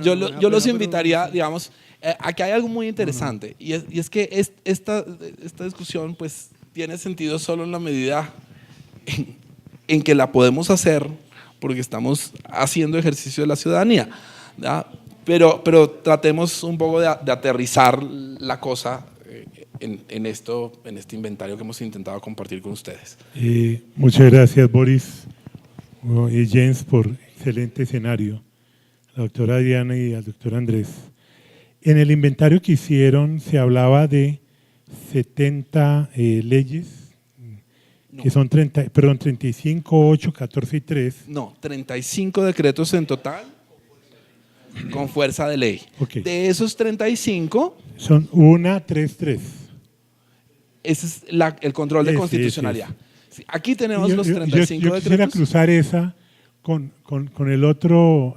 Yo los invitaría, digamos, Aquí hay algo muy interesante y es que esta discusión pues tiene sentido solo en la medida en que la podemos hacer porque estamos haciendo ejercicio de la ciudadanía, ¿verdad? Pero tratemos un poco de aterrizar la cosa en este inventario que hemos intentado compartir con ustedes. Muchas gracias, Boris y Jens, por excelente escenario. La doctora Diana y al doctor Andrés. En el inventario que hicieron se hablaba de 70 leyes, que son 35, 8, 14 y 3. No, 35 decretos en total con fuerza de ley. Okay. De esos 35… Son 1, 3, 3. Ese es el control de constitucionalidad. Sí, aquí tenemos los 35 yo quisiera decretos. cruzar esa con el otro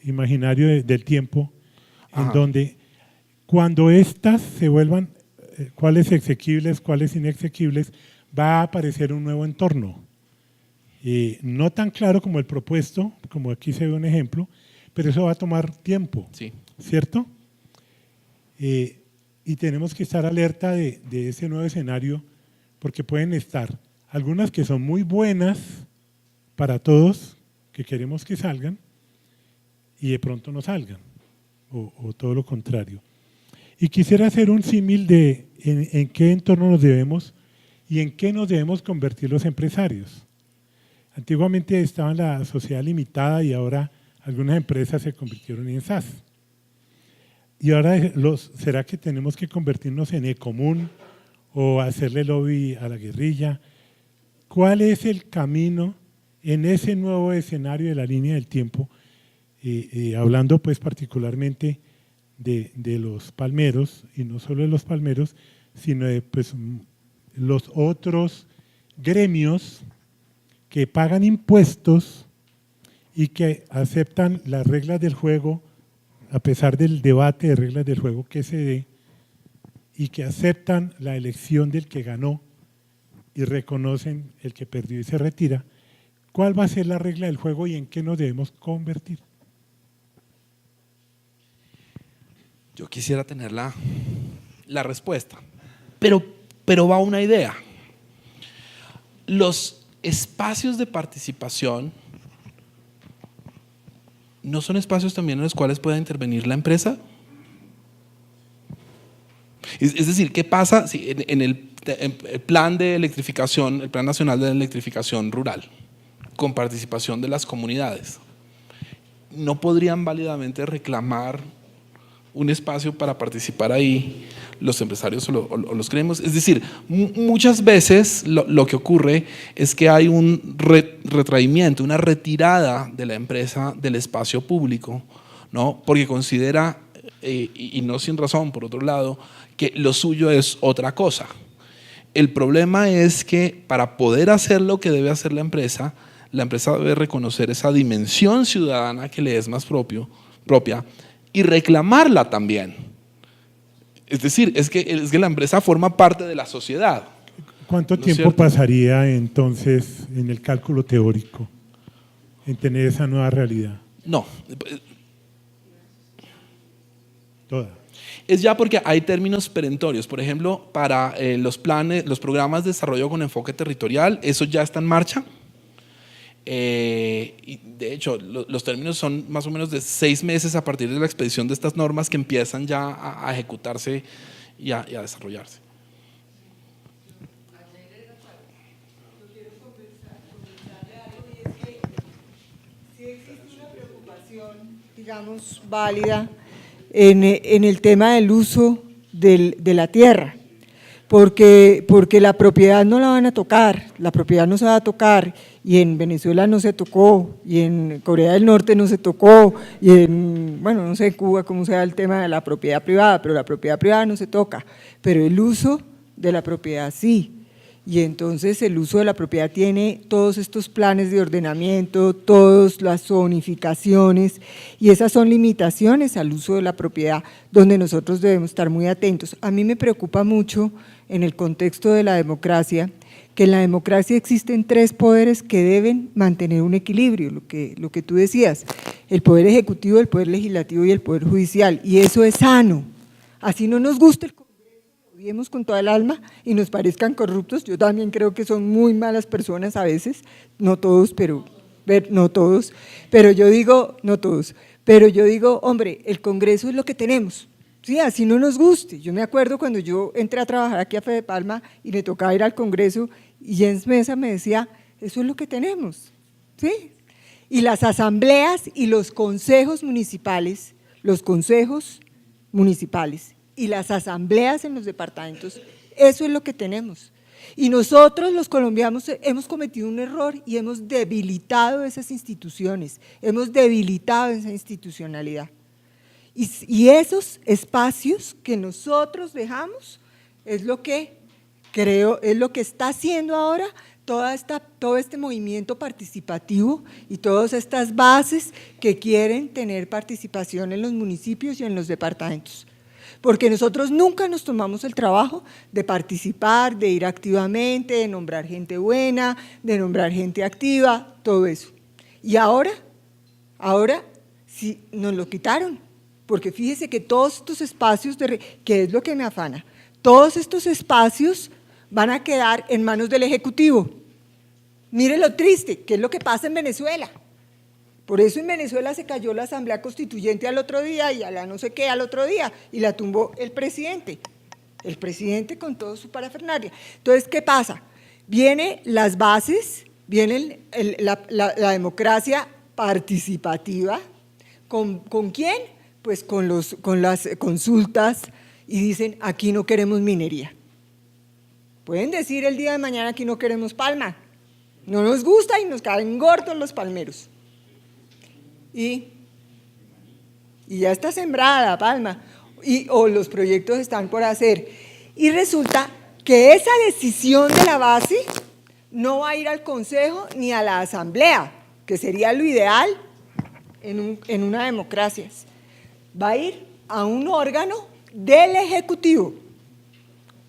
imaginario del tiempo, en donde cuando estas se vuelvan cuáles exequibles, cuáles inexequibles, va a aparecer un nuevo entorno. No tan claro como el propuesto, como aquí se ve un ejemplo, pero eso va a tomar tiempo, Sí. ¿cierto? Y tenemos que estar alerta de ese nuevo escenario, porque pueden estar algunas que son muy buenas para todos, que queremos que salgan, y de pronto no salgan, o todo lo contrario. Y quisiera hacer un símil de en qué entorno nos debemos y en qué nos debemos convertir los empresarios. Antiguamente estaba en la sociedad limitada y ahora algunas empresas se convirtieron en SaaS. Y ahora, ¿será que tenemos que convertirnos en e-común o hacerle lobby a la guerrilla? ¿Cuál es el camino en ese nuevo escenario de la línea del tiempo? Hablando pues particularmente de los palmeros, y no solo de los palmeros, sino de pues, los otros gremios que pagan impuestos y que aceptan las reglas del juego, a pesar del debate de reglas del juego que se dé, y que aceptan la elección del que ganó y reconocen el que perdió y se retira. ¿Cuál va a ser la regla del juego y en qué nos debemos convertir? Yo quisiera tener la respuesta, pero va una idea. Los espacios de participación ¿no son espacios también en los cuales pueda intervenir la empresa? Es decir, ¿qué pasa si en el plan de electrificación, el Plan Nacional de Electrificación Rural, con participación de las comunidades, no podrían válidamente reclamar un espacio para participar ahí los empresarios o los gremios? Es decir, muchas veces lo que ocurre es que hay un retraimiento, una retirada de la empresa del espacio público, ¿no? Porque considera, y no sin razón, por otro lado, que lo suyo es otra cosa. El problema es que para poder hacer lo que debe hacer la empresa debe reconocer esa dimensión ciudadana que le es más propia y reclamarla también. Es decir, es que la empresa forma parte de la sociedad. ¿Cuánto ¿No es tiempo cierto? pasaría entonces en el cálculo teórico en tener esa nueva realidad? No, Toda. es ya porque hay términos perentorios. Por ejemplo, para los programas de desarrollo con enfoque territorial, eso ya está en marcha. Y de hecho, los términos son más o menos de 6 meses a partir de la expedición de estas normas que empiezan ya a ejecutarse y a desarrollarse. Sí existe una preocupación, digamos, válida en el tema del uso de la tierra, porque la propiedad no la van a tocar, la propiedad no se va a tocar, y en Venezuela no se tocó, y en Corea del Norte no se tocó, y bueno, no sé en Cuba cómo sea el tema de la propiedad privada, pero la propiedad privada no se toca, pero el uso de la propiedad sí. Y entonces el uso de la propiedad tiene todos estos planes de ordenamiento, todas las zonificaciones, y esas son limitaciones al uso de la propiedad donde nosotros debemos estar muy atentos. A mí me preocupa mucho en el contexto de la democracia, que en la democracia existen 3 poderes que deben mantener un equilibrio, lo que tú decías. el Poder Ejecutivo, el Poder Legislativo y el Poder Judicial, y eso es sano. Así no nos gusta el Congreso, lo odiemos con toda el alma y nos parezcan corruptos. Yo también creo que son muy malas personas a veces, no todos, pero yo digo, no todos, pero yo digo, hombre, el Congreso es lo que tenemos. Sí, así no nos guste. Yo me acuerdo cuando yo entré a trabajar aquí a Fede Palma y me tocaba ir al Congreso y Jens Mesa me decía, eso es lo que tenemos, ¿sí? Y las asambleas y los consejos municipales y las asambleas en los departamentos, eso es lo que tenemos. Y nosotros los colombianos hemos cometido un error y hemos debilitado esas instituciones, hemos debilitado esa institucionalidad. Y esos espacios que nosotros dejamos es lo que creo, es lo que está haciendo ahora todo este movimiento participativo y todas estas bases que quieren tener participación en los municipios y en los departamentos. Porque nosotros nunca nos tomamos el trabajo de participar, de ir activamente, de nombrar gente buena, de nombrar gente activa, todo eso. Y ahora sí nos lo quitaron. Porque fíjese que todos estos espacios, que es lo que me afana, todos estos espacios van a quedar en manos del Ejecutivo. Mire lo triste, que es lo que pasa en Venezuela. Por eso en Venezuela se cayó la Asamblea Constituyente al otro día y a la no sé qué al otro día, y la tumbó el presidente con toda su parafernalia. Entonces, ¿qué pasa? Vienen las bases, viene la democracia participativa, ¿con quién? Pues con las consultas y dicen, aquí no queremos minería. Pueden decir el día de mañana, aquí no queremos palma, no nos gusta y nos caen gordos los palmeros. Y ya está sembrada la palma, o los proyectos están por hacer. Y resulta que esa decisión de la base no va a ir al Consejo ni a la Asamblea, que sería lo ideal en una democracia. Va a ir a un órgano del Ejecutivo,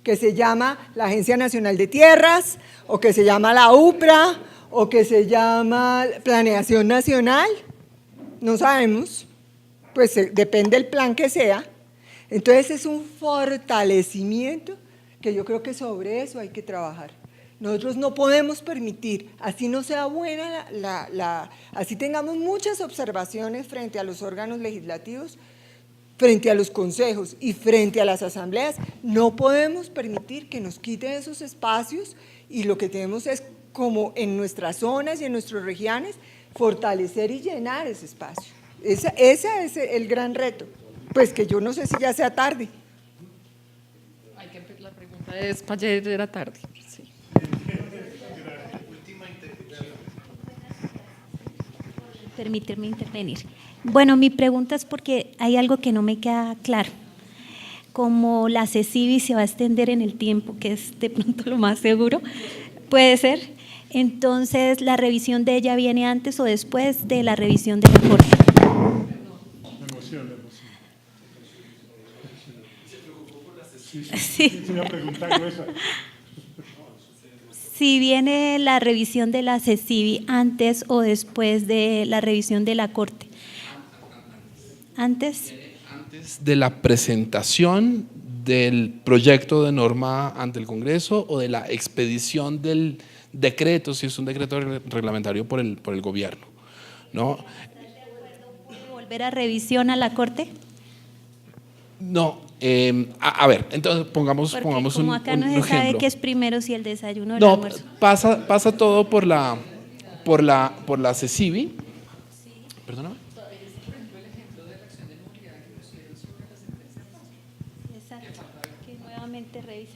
que se llama la Agencia Nacional de Tierras, o que se llama la UPRA, o que se llama Planeación Nacional, no sabemos, pues depende del plan que sea. Entonces es un fortalecimiento que yo creo que sobre eso hay que trabajar. Nosotros no podemos permitir, así no sea buena, así tengamos muchas observaciones frente a los órganos legislativos, frente a los consejos y frente a las asambleas, no podemos permitir que nos quiten esos espacios, y lo que tenemos es, como en nuestras zonas y en nuestras regiones, fortalecer y llenar ese espacio. Ese es el gran reto. Pues que yo no sé si ya sea tarde. La pregunta es, para ayer era tarde. Sí. Permitirme intervenir. Bueno, mi pregunta es porque hay algo que no me queda claro. Como la CECIBI se va a extender en el tiempo, que es de pronto lo más seguro, puede ser. Entonces, ¿la revisión de ella viene antes o después de la revisión de la Corte? Sí. Si viene la revisión de la CECIBI antes o después de la revisión de la Corte. ¿Antes? Antes de la presentación del proyecto de norma ante el Congreso o de la expedición del decreto, si es un decreto reglamentario por el gobierno, ¿no? ¿Volver a revisión a la Corte? No, a ver, entonces pongamos como un acá no se ejemplo. sabe qué es primero, si el desayuno o el No, almuerzo. pasa todo por la CECIBI. Sí. Perdóname. Exacto, que nuevamente revisa.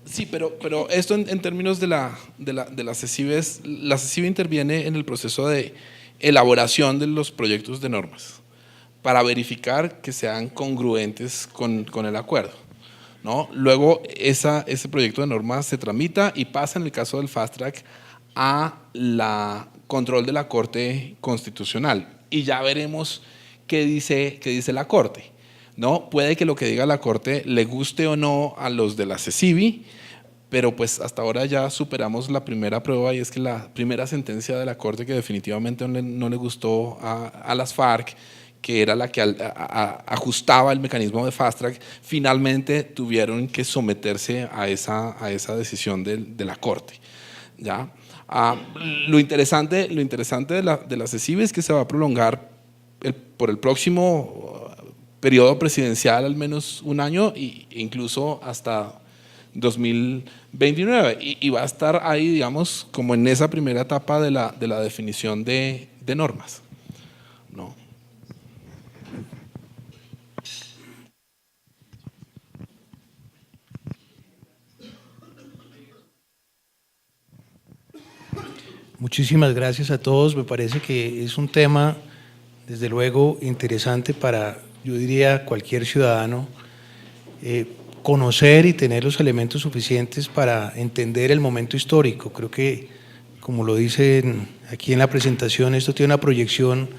Sí, pero esto en términos de la CECIBI la CECIBI interviene en el proceso de elaboración de los proyectos de normas para verificar que sean congruentes con el acuerdo, ¿no? Luego ese proyecto de norma se tramita y pasa, en el caso del Fast Track, a la control de la Corte Constitucional, y ya veremos qué dice la Corte, ¿no? Puede que lo que diga la Corte le guste o no a los de la CECIBI, pero pues hasta ahora ya superamos la primera prueba, y es que la primera sentencia de la Corte, que definitivamente no le gustó a las FARC, que era la que ajustaba el mecanismo de fast track, finalmente tuvieron que someterse a esa decisión de la Corte, ¿ya? Lo interesante de la CECIBE es que se va a prolongar por el próximo periodo presidencial al menos un año, e incluso hasta 2029, y va a estar ahí, digamos, como en esa primera etapa de la definición de normas, ¿no? Muchísimas gracias a todos. Me parece que es un tema, desde luego, interesante para, yo diría, cualquier ciudadano, conocer y tener los elementos suficientes para entender el momento histórico. Creo que, como lo dicen aquí en la presentación, esto tiene una proyección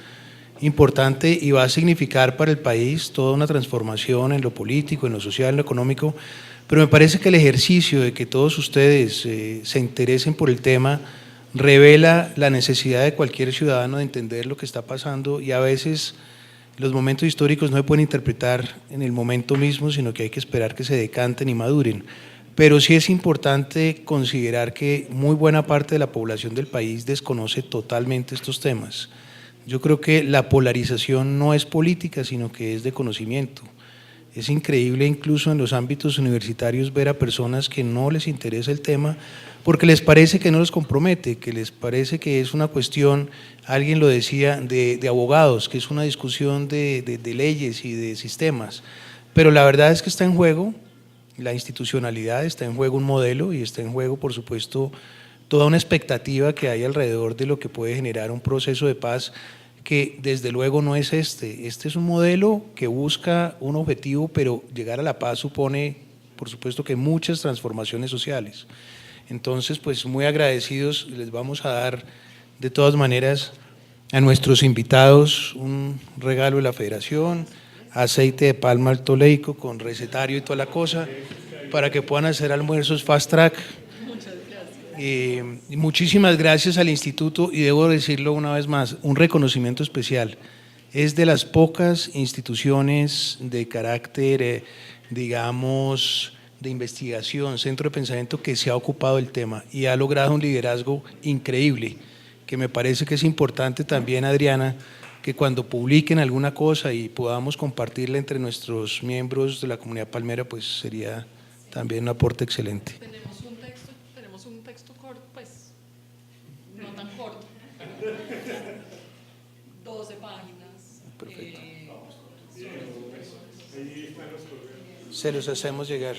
importante y va a significar para el país toda una transformación en lo político, en lo social, en lo económico, pero me parece que el ejercicio de que todos ustedes se interesen por el tema revela la necesidad de cualquier ciudadano de entender lo que está pasando, y a veces los momentos históricos no se pueden interpretar en el momento mismo, sino que hay que esperar que se decanten y maduren. Pero sí es importante considerar que muy buena parte de la población del país desconoce totalmente estos temas. Yo creo que la polarización no es política, sino que es de conocimiento. Es increíble incluso en los ámbitos universitarios ver a personas que no les interesa el tema porque les parece que no los compromete, que les parece que es una cuestión, alguien lo decía, de abogados, que es una discusión de leyes y de sistemas. Pero la verdad es que está en juego la institucionalidad, está en juego un modelo y está en juego, por supuesto, toda una expectativa que hay alrededor de lo que puede generar un proceso de paz, que desde luego no es este. Este es un modelo que busca un objetivo, pero llegar a la paz supone, por supuesto, que muchas transformaciones sociales. Entonces, pues muy agradecidos, les vamos a dar de todas maneras a nuestros invitados un regalo de la Federación, aceite de palma altoleico con recetario y toda la cosa, para que puedan hacer almuerzos fast track. Y muchísimas gracias al instituto, y debo decirlo una vez más, un reconocimiento especial. Es de las pocas instituciones de carácter, digamos, de investigación, centro de pensamiento, que se ha ocupado del tema y ha logrado un liderazgo increíble, que me parece que es importante también, Adriana, que cuando publiquen alguna cosa y podamos compartirla entre nuestros miembros de la comunidad palmera, pues sería también un aporte excelente. Tenemos un texto corto, pues, no tan corto, 12 páginas. Perfecto. Se los hacemos llegar.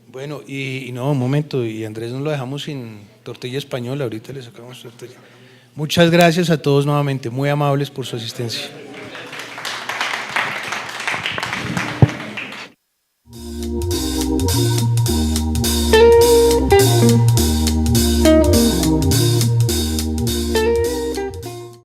Bueno, y no, un momento, y Andrés nos lo dejamos sin tortilla española, ahorita le sacamos tortilla. Muchas gracias a todos nuevamente, muy amables por su asistencia.